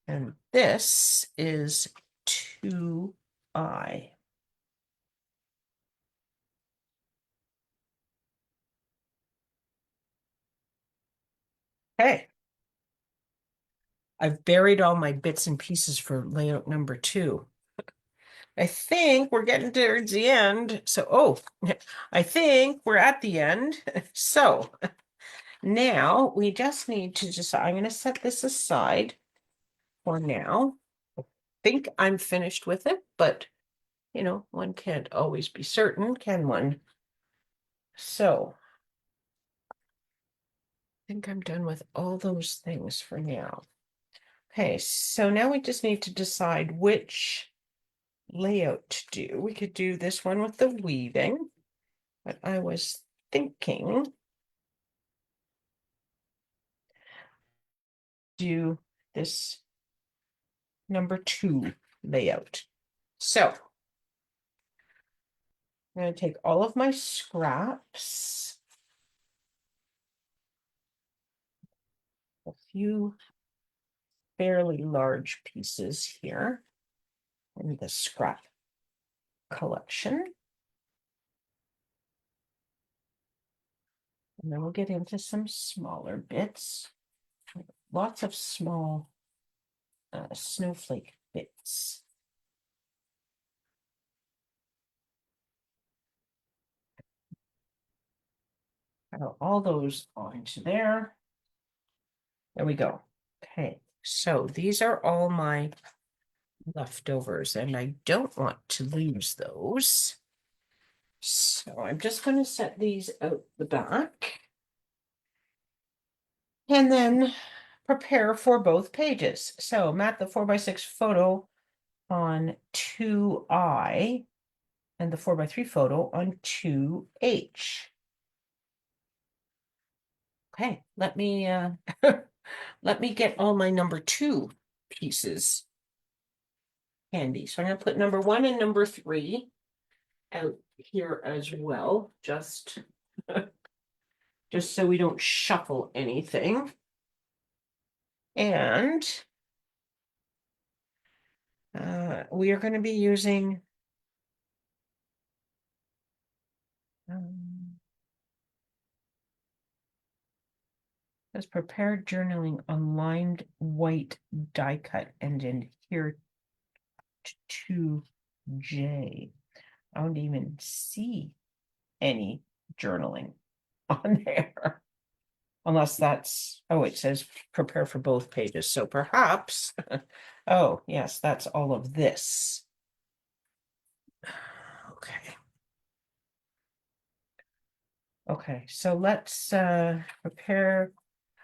And this is 2I. Okay. I've buried all my bits and pieces for layout number 2. I think we're getting towards the end. So, I think we're at the end. So now we just need to decide. I'm going to set this aside for now. I think I'm finished with it, but one can't always be certain, can one? So I think I'm done with all those things for now. Okay, so now we just need to decide which layout to do. We could do this one with the weaving, but I was thinking do this number 2 layout. So I'm going to take all of my scraps, a few fairly large pieces here in the scrap collection. And then we'll get into some smaller bits. Lots of small snowflake bits. All those onto there. There we go. Okay, so these are all my leftovers, and I don't want to lose those. So I'm just going to set these out the back. And then prepare for both pages. So mat the 4x6 photo on 2I and the 4x3 photo on 2H. Okay, let me let me get all my number 2 pieces handy. So I'm going to put number 1 and number 3 out here as well, just so we don't shuffle anything. And we are going to be using as prepared journaling on lined white die cut and adhere to 2J. I don't even see any journaling on there. Unless that's, it says prepare for both pages. So perhaps, oh, yes, that's all of this. Okay. Okay, so let's prepare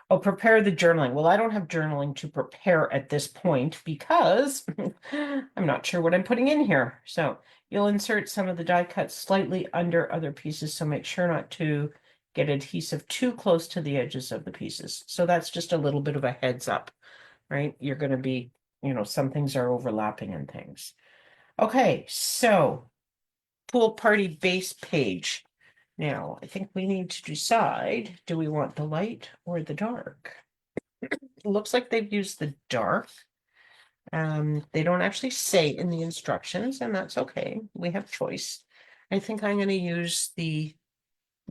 the journaling. Well, I don't have journaling to prepare at this point because I'm not sure what I'm putting in here. So you'll insert some of the die cuts slightly under other pieces, so make sure not to get adhesive too close to the edges of the pieces. So that's just a little bit of a heads up, right? You're going to be, some things are overlapping and things. Okay, so pool party base page. Now, I think we need to decide, do we want the light or the dark? It looks like they've used the dark. They don't actually say in the instructions, and that's okay. We have choice. I think I'm going to use the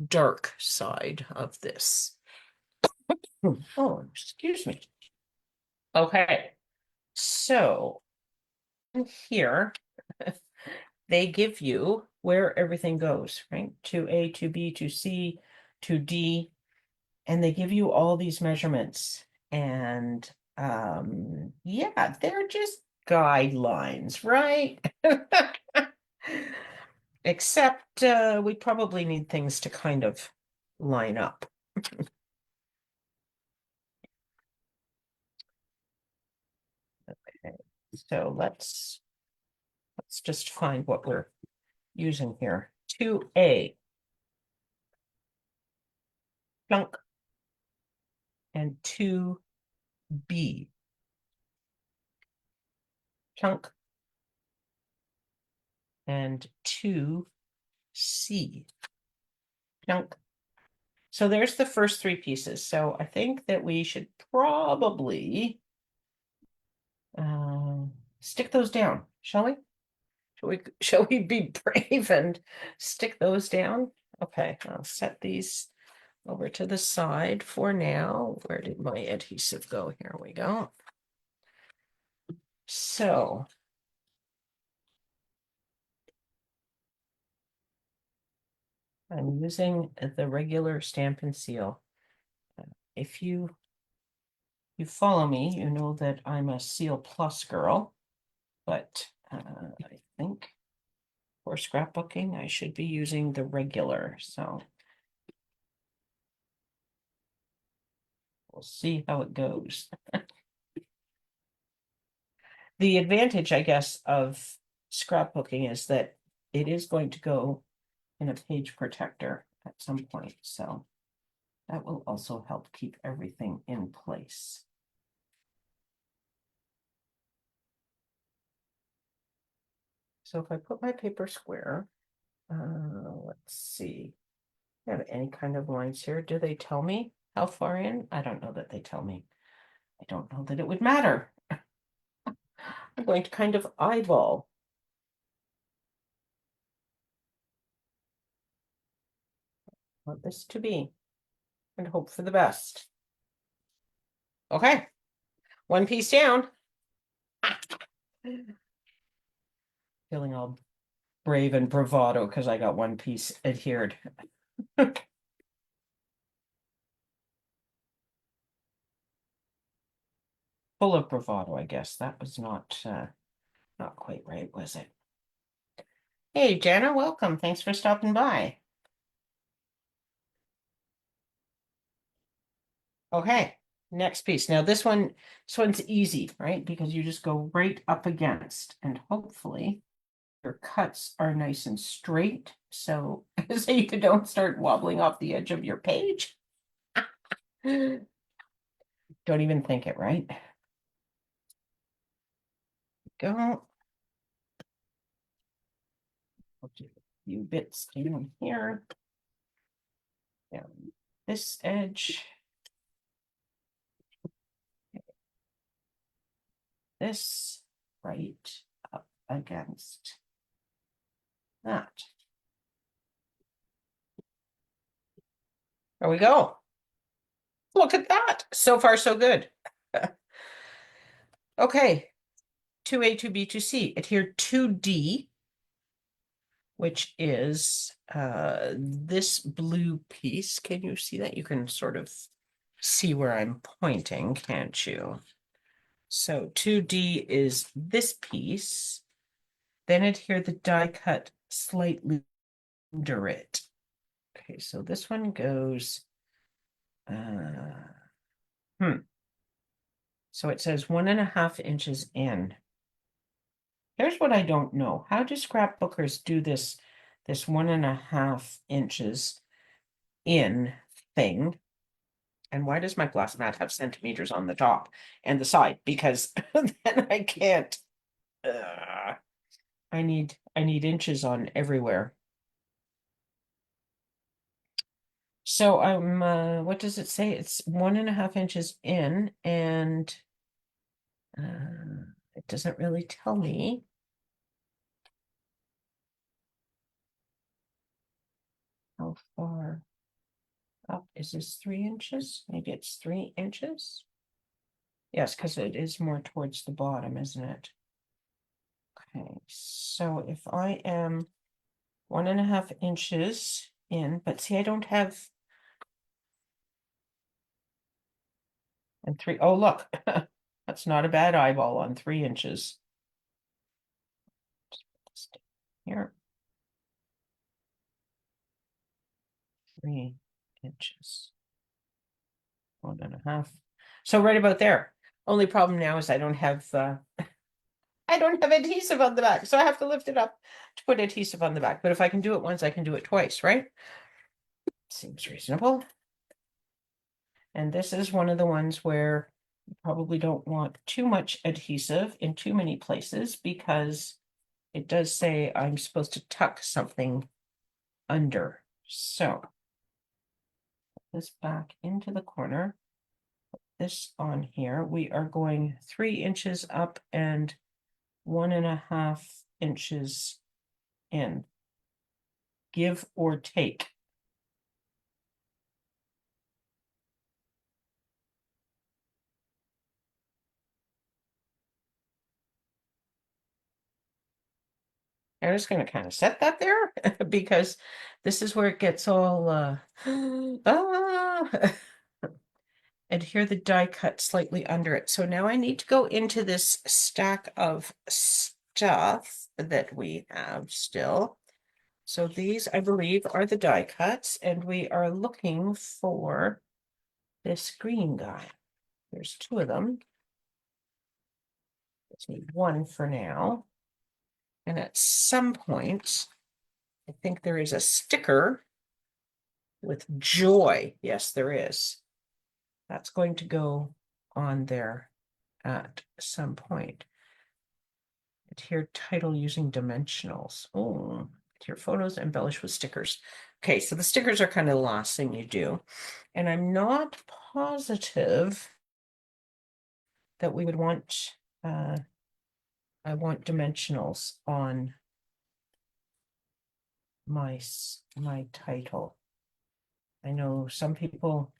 dark side of this. Oh, excuse me. Okay, so here they give you where everything goes, right? To A, to B, to C, to D, and they give you all these measurements. And yeah, they're just guidelines, right? Except we probably need things to kind of line up. Okay, so let's just find what we're using here. 2A, plunk, and 2B, plunk, and 2C, plunk. So there's the first three pieces. So I think that we should probably stick those down, shall we? Shall we be brave and stick those down? Okay, I'll set these over to the side for now. Where did my adhesive go? Here we go. So I'm using the regular Stampin' Seal. If you follow me, you know that I'm a Seal Plus girl, but I think for scrapbooking, I should be using the regular. So we'll see how it goes. The advantage, I guess, of scrapbooking is that it is going to go in a page protector at some point. So that will also help keep everything in place. So if I put my paper square, let's see. Do I have any kind of lines here? Do they tell me how far in? I don't know that they tell me. I don't know that it would matter. I'm going to kind of eyeball. Want this to be and hope for the best. Okay, one piece down. Feeling all brave and bravado because I got one piece adhered. Full of bravado, I guess. That was not quite right, was it? Hey, Jana, welcome. Thanks for stopping by. Okay, next piece. Now this one's easy, right? Because you just go right up against, and hopefully your cuts are nice and straight, so so you don't start wobbling off the edge of your page. Don't even think it, right? Go. I'll do a few bits down here. Down this edge. This right up against that. There we go. Look at that. So far, so good. Okay. 2A, 2B, 2C. Adhere 2D, which is this blue piece. Can you see that? You can sort of see where I'm pointing, can't you? So 2D is this piece. Then adhere the die cut slightly under it. Okay, so this one goes so it says 1.5 inches in. Here's what I don't know. How do scrapbookers do this 1.5 inches in thing? And why does my glass mat have centimeters on the top and the side? Because then I can't. I need inches on everywhere. So what does it say? It's 1.5 inches in, and I It doesn't really tell me. How far up is this, 3 inches? Maybe it's 3 inches. Yes, because it is more towards the bottom, isn't it? Okay, so if I am 1.5 inches in, but see, I don't have. And three, oh, look, that's not a bad eyeball on 3 inches. Here. 3 inches. 1.5. So right about there. Only problem now is I don't have adhesive on the back, so I have to lift it up to put adhesive on the back. But if I can do it once, I can do it twice, right? Seems reasonable. And this is one of the ones where you probably don't want too much adhesive in too many places because it does say I'm supposed to tuck something under. So put this back into the corner. Put this on here. We are going 3 inches up and 1.5 inches in. Give or take. I'm just going to kind of set that there because this is where it gets all and here the die cut slightly under it. So now I need to go into this stack of stuff that we have still. So these, I believe, are the die cuts, and we are looking for this green guy. There's 2 of them. Let's need 1 for now. And at some point, I think there is a sticker with joy. Yes, there is. That's going to go on there at some point. Adhere title using dimensionals. Oh, adhere photos, embellish with stickers. Okay, so the stickers are kind of the last thing you do. And I'm not positive that we would want, I want dimensionals on my title. I know some people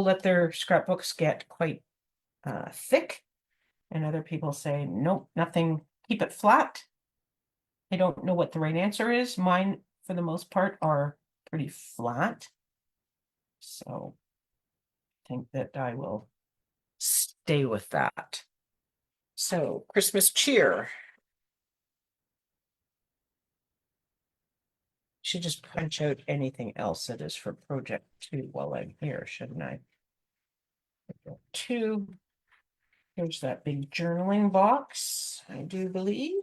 let their scrapbooks get quite thick, and other people say, nope, nothing, keep it flat. I don't know what the right answer is. Mine, for the most part, are pretty flat. So I think that I will stay with that. So Christmas cheer. Should just punch out anything else that is for project 2 while I'm here, shouldn't I? Project 2. Here's that big journaling box, I do believe.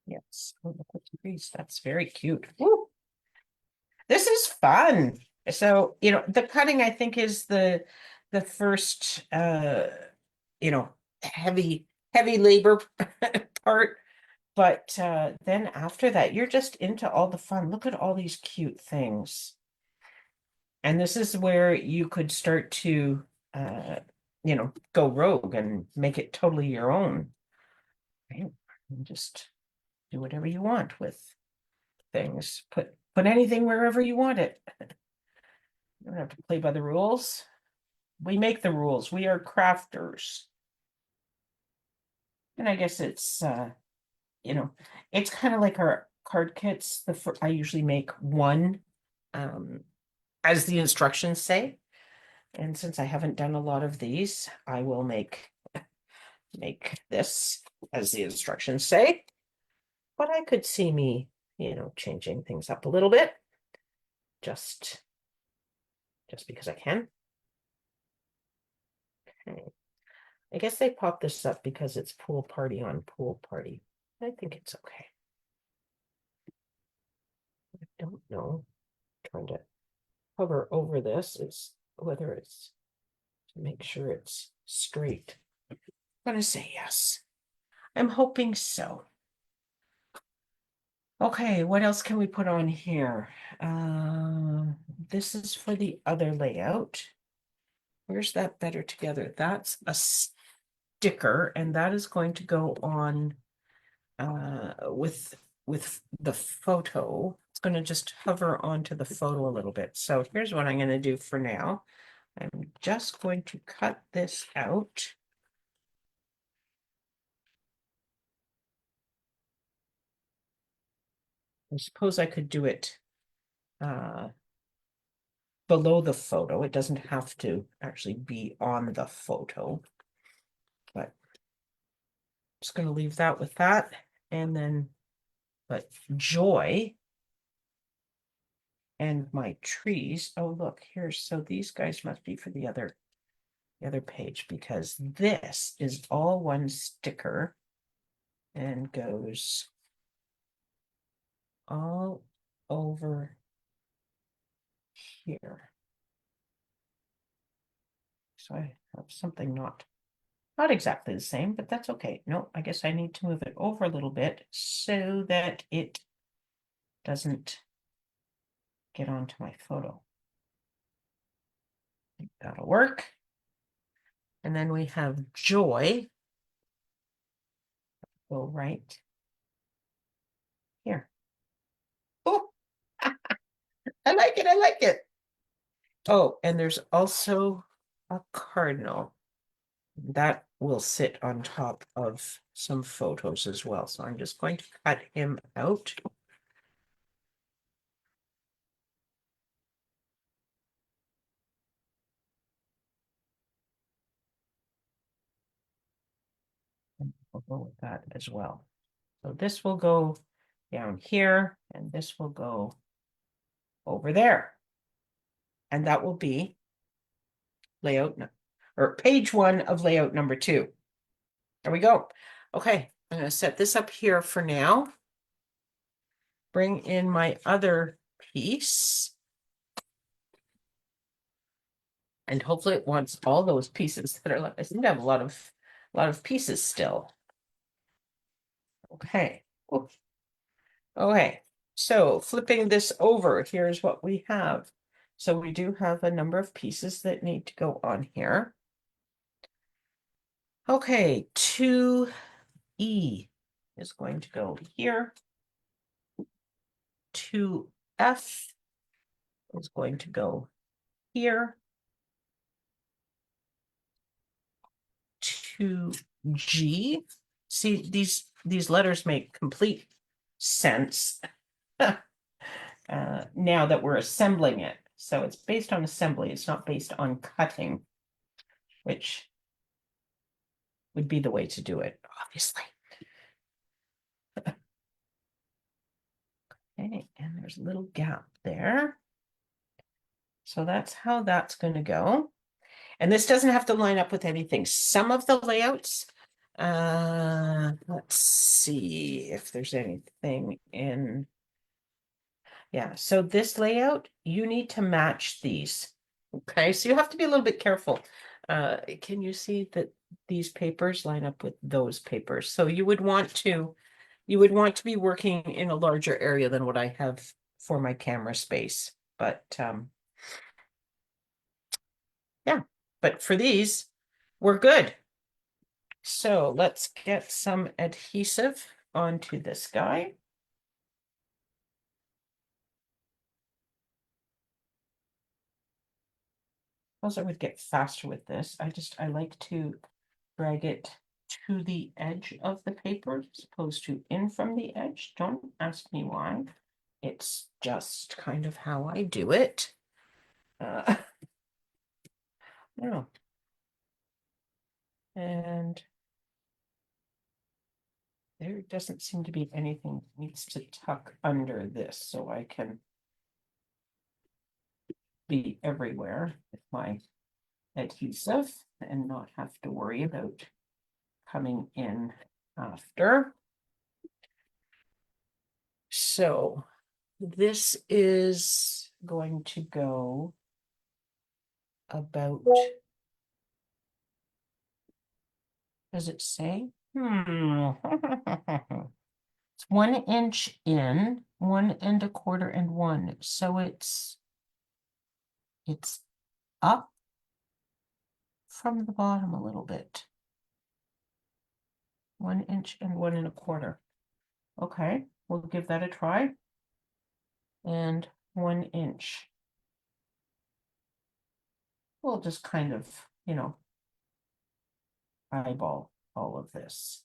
Yes. Oh, look what degrees. That's very cute. Woo! This is fun. So, the cutting, I think, is the first heavy labor part. But then after that, you're just into all the fun. Look at all these cute things. And this is where you could start to go rogue and make it totally your own. Right? And just do whatever you want with things. Put anything wherever you want it. You don't have to play by the rules. We make the rules. We are crafters. And I guess it's it's kind of like our card kits. I usually make one as the instructions say. And since I haven't done a lot of these, I will make this as the instructions say. But I could see me, changing things up a little bit. Just because I can. Okay. I guess they popped this up because it's pool party on pool party. I think it's okay. I don't know. Trying to hover over this is whether it's to make sure it's straight. I'm gonna say yes. I'm hoping so. Okay, what else can we put on here? This is for the other layout. Where's that better together? That's a sticker, and that is going to go on with the photo. It's going to just hover onto the photo a little bit. So here's what I'm going to do for now. I'm just going to cut this out. I suppose I could do it below the photo. It doesn't have to actually be on the photo, but I'm just going to leave that with that. And then, but joy and my trees. Oh, look, here's, so these guys must be for the other page, because this is all one sticker and goes all over here. So I have something not exactly the same, but that's okay. No, I guess I need to move it over a little bit so that it doesn't get onto my photo. I think that'll work. And then we have joy. Go right here. Oh, I like it. I like it. Oh, and there's also a cardinal that will sit on top of some photos as well. So I'm just going to cut him out. And we'll go with that as well. So this will go down here, and this will go over there. And that will be layout or page 1 of layout number 2. There we go. Okay, I'm going to set this up here for now. Bring in my other piece. And hopefully it wants all those pieces that are left. I seem to have a lot of pieces still. Okay. Ooh. Okay. So flipping this over, here's what we have. So we do have a number of pieces that need to go on here. Okay, 2E is going to go here. 2F is going to go here. 2G. See, these letters make complete sense now that we're assembling it. So it's based on assembly. It's not based on cutting, which would be the way to do it, obviously. Okay, and there's a little gap there. So that's how that's going to go. And this doesn't have to line up with anything. Some of the layouts, let's see if there's anything in. Yeah, so this layout, you need to match these. Okay, so you have to be a little bit careful. Can you see that these papers line up with those papers? So you would want to be working in a larger area than what I have for my camera space. But yeah, but for these, we're good. So let's get some adhesive onto this guy. Suppose I would get faster with this. I like to drag it to the edge of the paper as opposed to in from the edge. Don't ask me why. It's just kind of how I do it. No. And there doesn't seem to be anything that needs to tuck under this, so I can be everywhere with my adhesive and not have to worry about coming in after. So this is going to go about, does it say? It's 1 inch in, 1 1/4 and 1. So it's up from the bottom a little bit. 1 inch and 1 1/4. Okay, we'll give that a try. And 1 inch. We'll just kind of, eyeball all of this.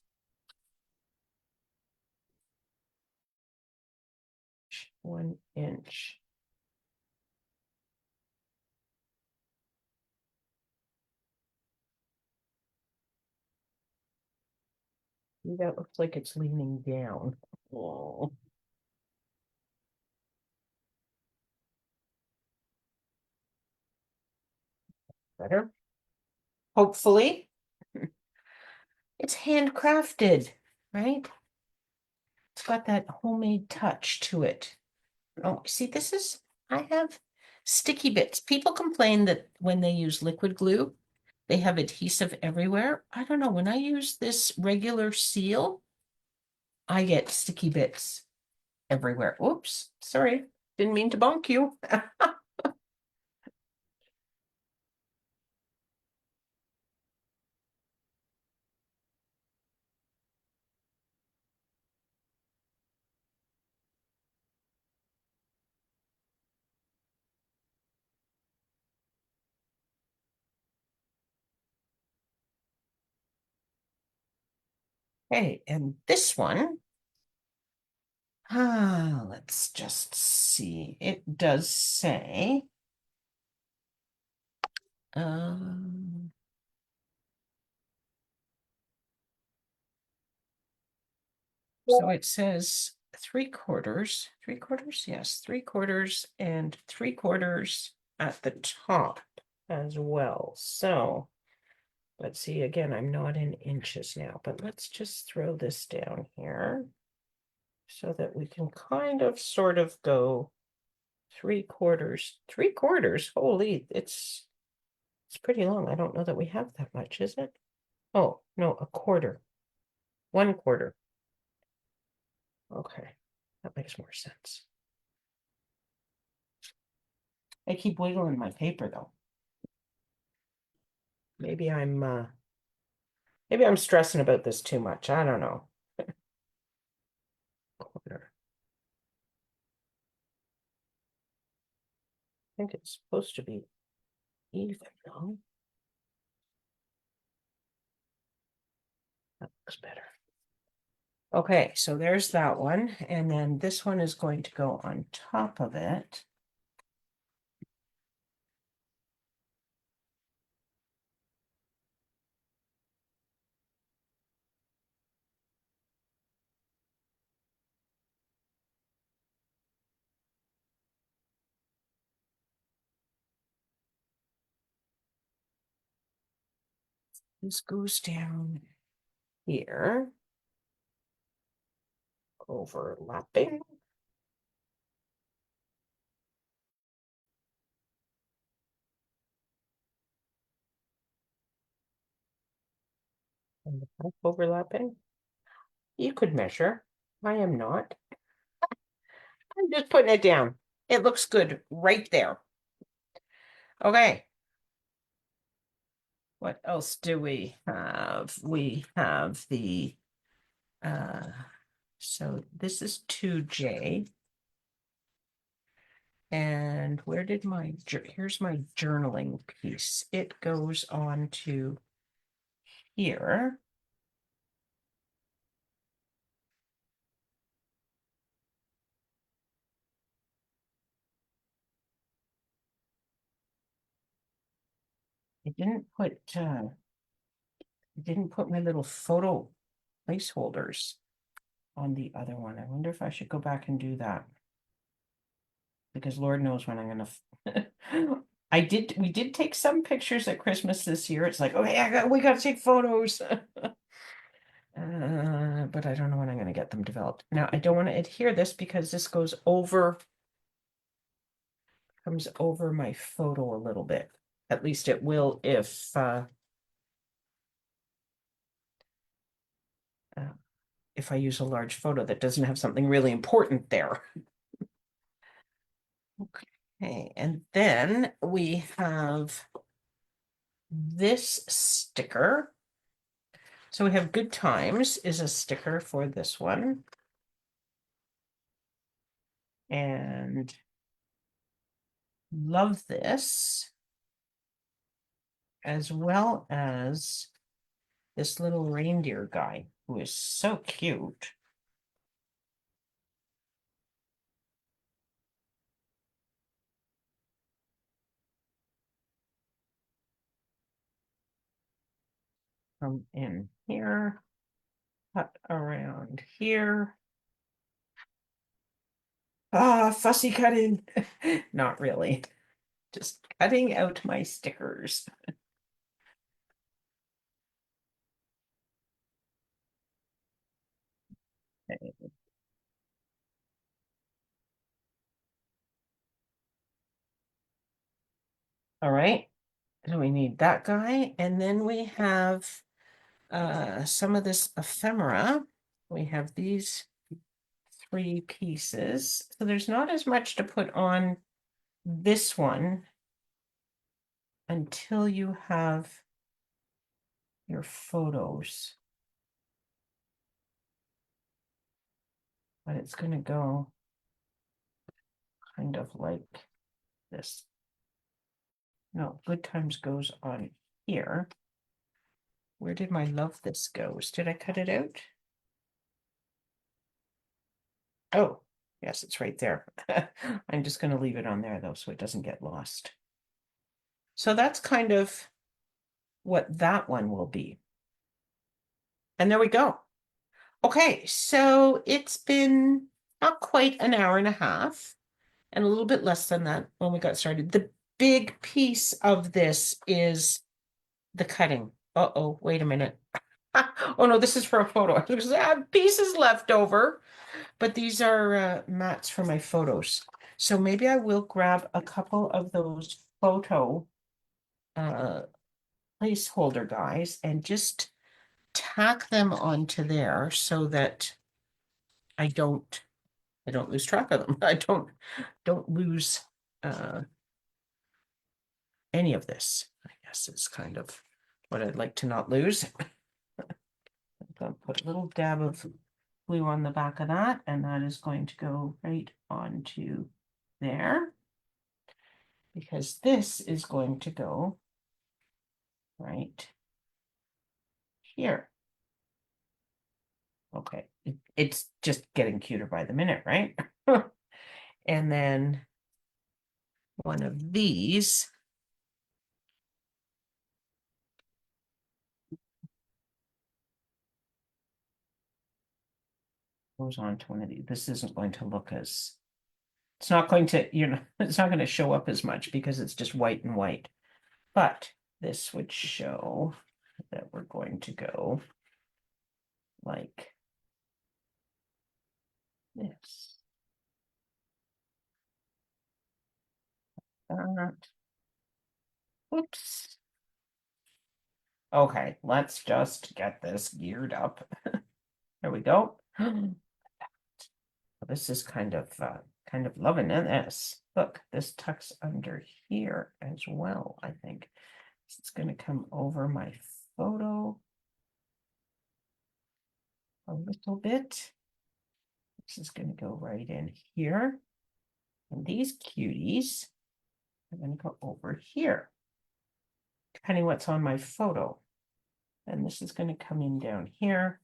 1 inch. That looks like it's leaning down. Oh. Better. Hopefully. It's handcrafted, right? It's got that homemade touch to it. Oh, see, I have sticky bits. People complain that when they use liquid glue, they have adhesive everywhere. I don't know. When I use this regular seal, I get sticky bits everywhere. Oops, sorry. Didn't mean to bonk you. Okay, and this one, let's just see. It does say, um, so it says 3/4, yes, 3/4 and 3/4 at the top as well. So let's see, again, I'm not in inches now, but let's just throw this down here so that we can kind of sort of go 3/4. 3/4, holy, it's pretty long. I don't know that we have that much, is it? Oh, no, a quarter. 1/4. Okay, that makes more sense. I keep wiggling my paper though. Maybe I'm stressing about this too much. I don't know. Quarter. I think it's supposed to be even though. That looks better. Okay, so there's that one. And then this one is going to go on top of it. This goes down here, overlapping. And the top overlapping. You could measure. I am not. I'm just putting it down. It looks good right there. Okay. What else do we have? We have the so this is 2J. And where did here's my journaling piece. It goes on to here. I didn't put my little photo placeholders on the other one. I wonder if I should go back and do that. Because Lord knows when I'm gonna we did take some pictures at Christmas this year. It's like, okay, we gotta take photos. But I don't know when I'm gonna get them developed. Now I don't want to adhere this because this comes over my photo a little bit. At least it will if I use a large photo that doesn't have something really important there. Okay, and then we have this sticker. So we have Good Times is a sticker for this one. And Love This, as well as this little reindeer guy who is so cute. Come in here, cut around here. Ah, fussy cutting. Not really. Just cutting out my stickers. Okay. All right. So we need that guy. And then we have some of this ephemera. We have these 3 pieces. So there's not as much to put on this one until you have your photos. But it's going to go kind of like this. No, Good Times goes on here. Where did my Love This goes? Did I cut it out? Oh, yes, it's right there. I'm just going to leave it on there though, so it doesn't get lost. So that's kind of what that one will be. And there we go. Okay, so it's been not quite an hour and a half, and a little bit less than that when we got started. The big piece of this is the cutting. Uh-oh, wait a minute. Oh no, this is for a photo. I have pieces left over, but these are mats for my photos. So maybe I will grab a couple of those photo uh, placeholder guys and just tack them onto there so that I don't lose track of them. I don't lose any of this. I guess is kind of what I'd like to not lose. I'm going to put a little dab of glue on the back of that, and that is going to go right onto there, because this is going to go right here. Okay, it's just getting cuter by the minute, right? And then one of these goes on to one of these. This isn't going to look as, it's not going to, it's not going to show up as much because it's just white and white. But this would show that we're going to go like this. Oops. Okay, let's just get this geared up. There we go. This is kind of loving this. Look, this tucks under here as well, I think. It's going to come over my photo a little bit. This is going to go right in here. And these cuties are going to go over here, depending what's on my photo. And this is going to come in down here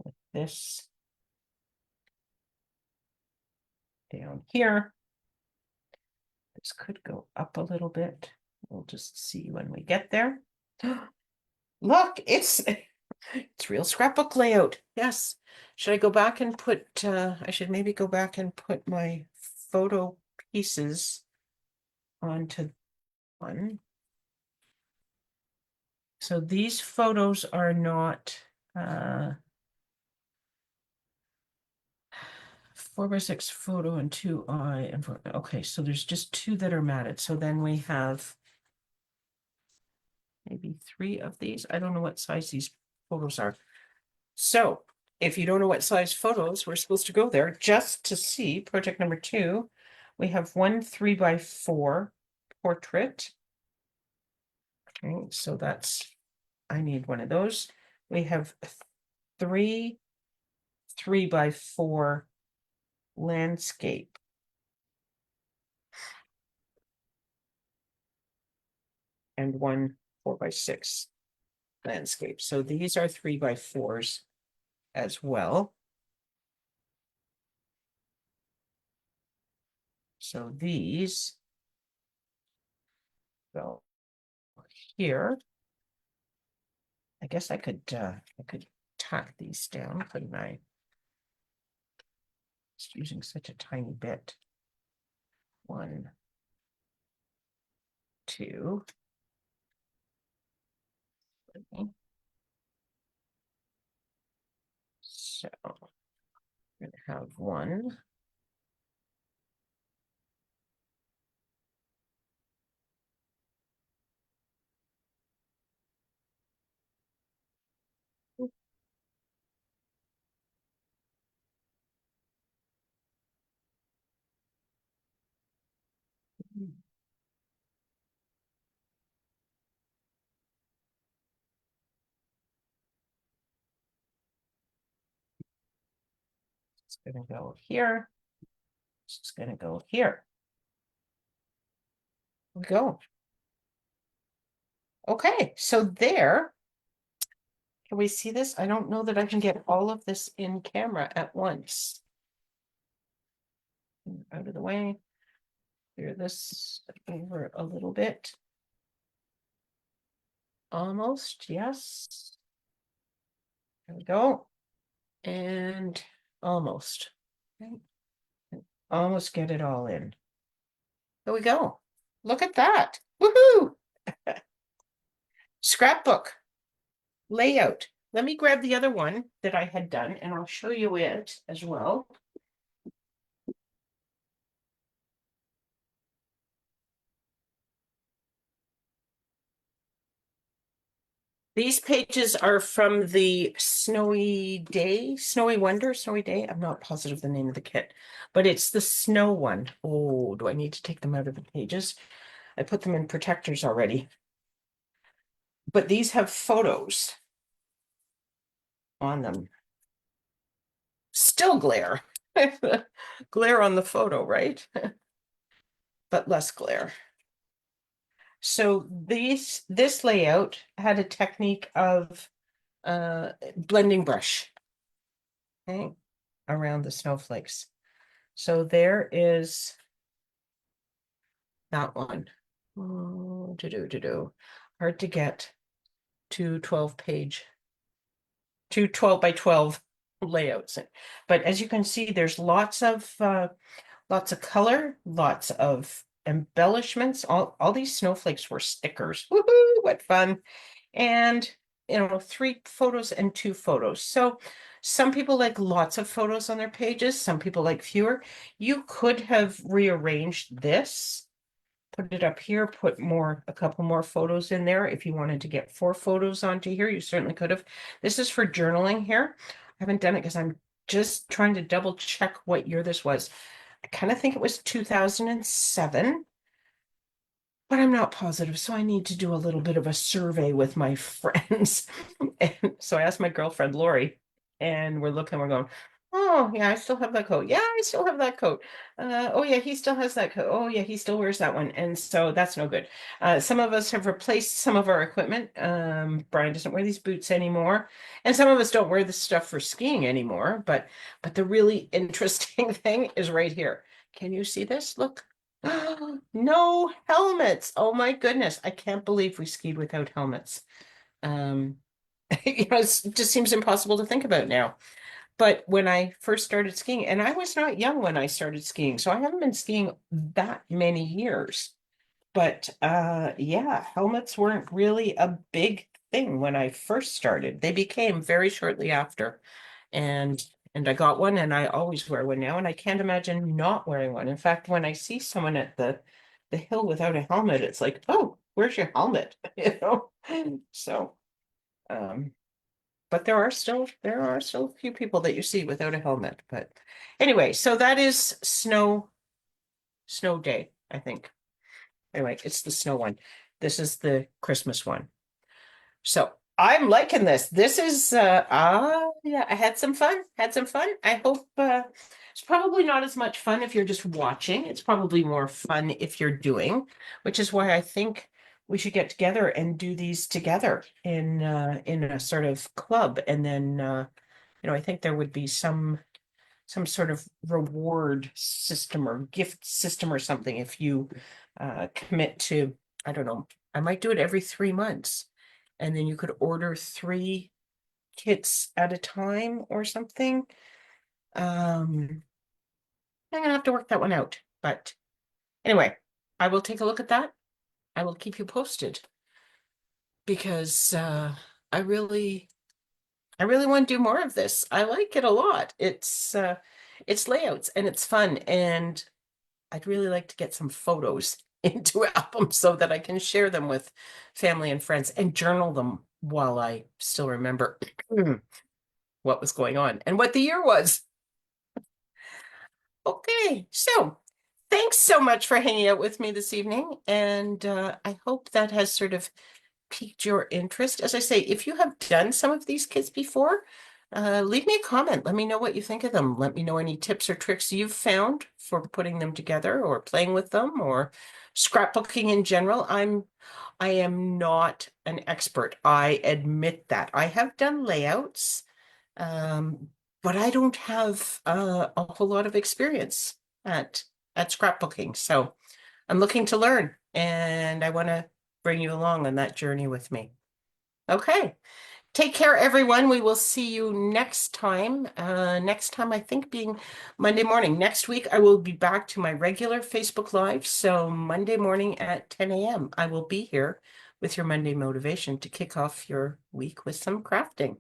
with this down here. This could go up a little bit. We'll just see when we get there. Look, it's real scrapbook layout. Yes. Should I go back and put, I should maybe go back and put my photo pieces onto one. So these photos are not 4x6 photo and 2i and okay, so there's just 2 that are matted. So then we have maybe 3 of these. I don't know what size these photos are. So if you don't know what size photos, we're supposed to go there just to see project number 2. We have one 3x4 portrait. Okay, so I need one of those. We have 3 3x4 landscape. And one 4x6 landscape. So these are 3x4s as well. So these go here. I guess I could tack these down, couldn't I? Just using such a tiny bit. 1, 2. Okay. So I'm gonna have 1. It's gonna go here. It's gonna go here. We go. Okay, so there. Can we see this? I don't know that I can get all of this in camera at once. Out of the way. Clear this over a little bit. Almost, yes. There we go. And almost. Okay. Almost get it all in. There we go. Look at that. Woohoo! Scrapbook layout. Let me grab the other one that I had done and I'll show you it as well. These pages are from the Snowy Wonder, Snowy Day. I'm not positive the name of the kit, but it's the snow one. Oh, do I need to take them out of the pages? I put them in protectors already. But these have photos on them. Still glare. Glare on the photo, right? But less glare. So this layout had a technique of blending brush, okay, around the snowflakes. So there is that one. Oh, hard to get two 12 by 12 layouts. But as you can see, there's lots of color, lots of embellishments. All these snowflakes were stickers. Woohoo, what fun. And 3 photos and 2 photos. So some people like lots of photos on their pages, some people like fewer. You could have rearranged this, put it up here, put a couple more photos in there. If you wanted to get 4 photos onto here, you certainly could have. This is for journaling here. I haven't done it because I'm just trying to double check what year this was. I kind of think it was 2007, but I'm not positive. So I need to do a little bit of a survey with my friends. And so I asked my girlfriend, Lori, and we're going, oh, yeah, I still have that coat. Yeah, I still have that coat. Oh, yeah, he still has that coat. Oh, yeah, he still wears that one. And so that's no good. Some of us have replaced some of our equipment. Brian doesn't wear these boots anymore. And some of us don't wear this stuff for skiing anymore. But the really interesting thing is right here. Can you see this? Look. No helmets. Oh my goodness. I can't believe we skied without helmets. Um, it just seems impossible to think about now. But when I first started skiing, and I was not young when I started skiing, so I haven't been skiing that many years. But yeah, helmets weren't really a big thing when I first started. They became very shortly after. And I got one and I always wear one now, and I can't imagine not wearing one. In fact, when I see someone at the hill without a helmet, it's like, oh, where's your helmet? So um but there are still a few people that you see without a helmet. But anyway, so that is snow day, I think. Anyway, it's the snow one. This is the Christmas one. So I'm liking this. This is yeah, I had some fun. Had some fun. I hope it's probably not as much fun if you're just watching. It's probably more fun if you're doing, which is why I think we should get together and do these together in a sort of club. And then I think there would be some sort of reward system or gift system or something if you commit to, I don't know, I might do it every 3 months. And then you could order 3 kits at a time or something. I'm gonna have to work that one out. But anyway, I will take a look at that. I will keep you posted because I really I really want to do more of this. I like it a lot. It's layouts and it's fun, and I'd really like to get some photos into albums so that I can share them with family and friends and journal them while I still remember what was going on and what the year was. Okay, so thanks so much for hanging out with me this evening, and I hope that has sort of piqued your interest. As I say, if you have done some of these kits before, leave me a comment. Let me know what you think of them. Let me know any tips or tricks you've found for putting them together or playing with them or scrapbooking in general. I am not an expert. I admit that. I have done layouts, um, but I don't have a whole lot of experience at scrapbooking. So I'm looking to learn, and I want to bring you along on that journey with me. Okay. Take care, everyone. We will see you next time. Next time, I think, being Monday morning. Next week, I will be back to my regular Facebook Live. So, Monday morning at 10 a.m., I will be here with your Monday motivation to kick off your week with some crafting.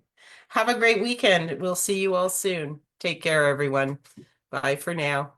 Have a great weekend. We'll see you all soon. Take care, everyone. Bye for now.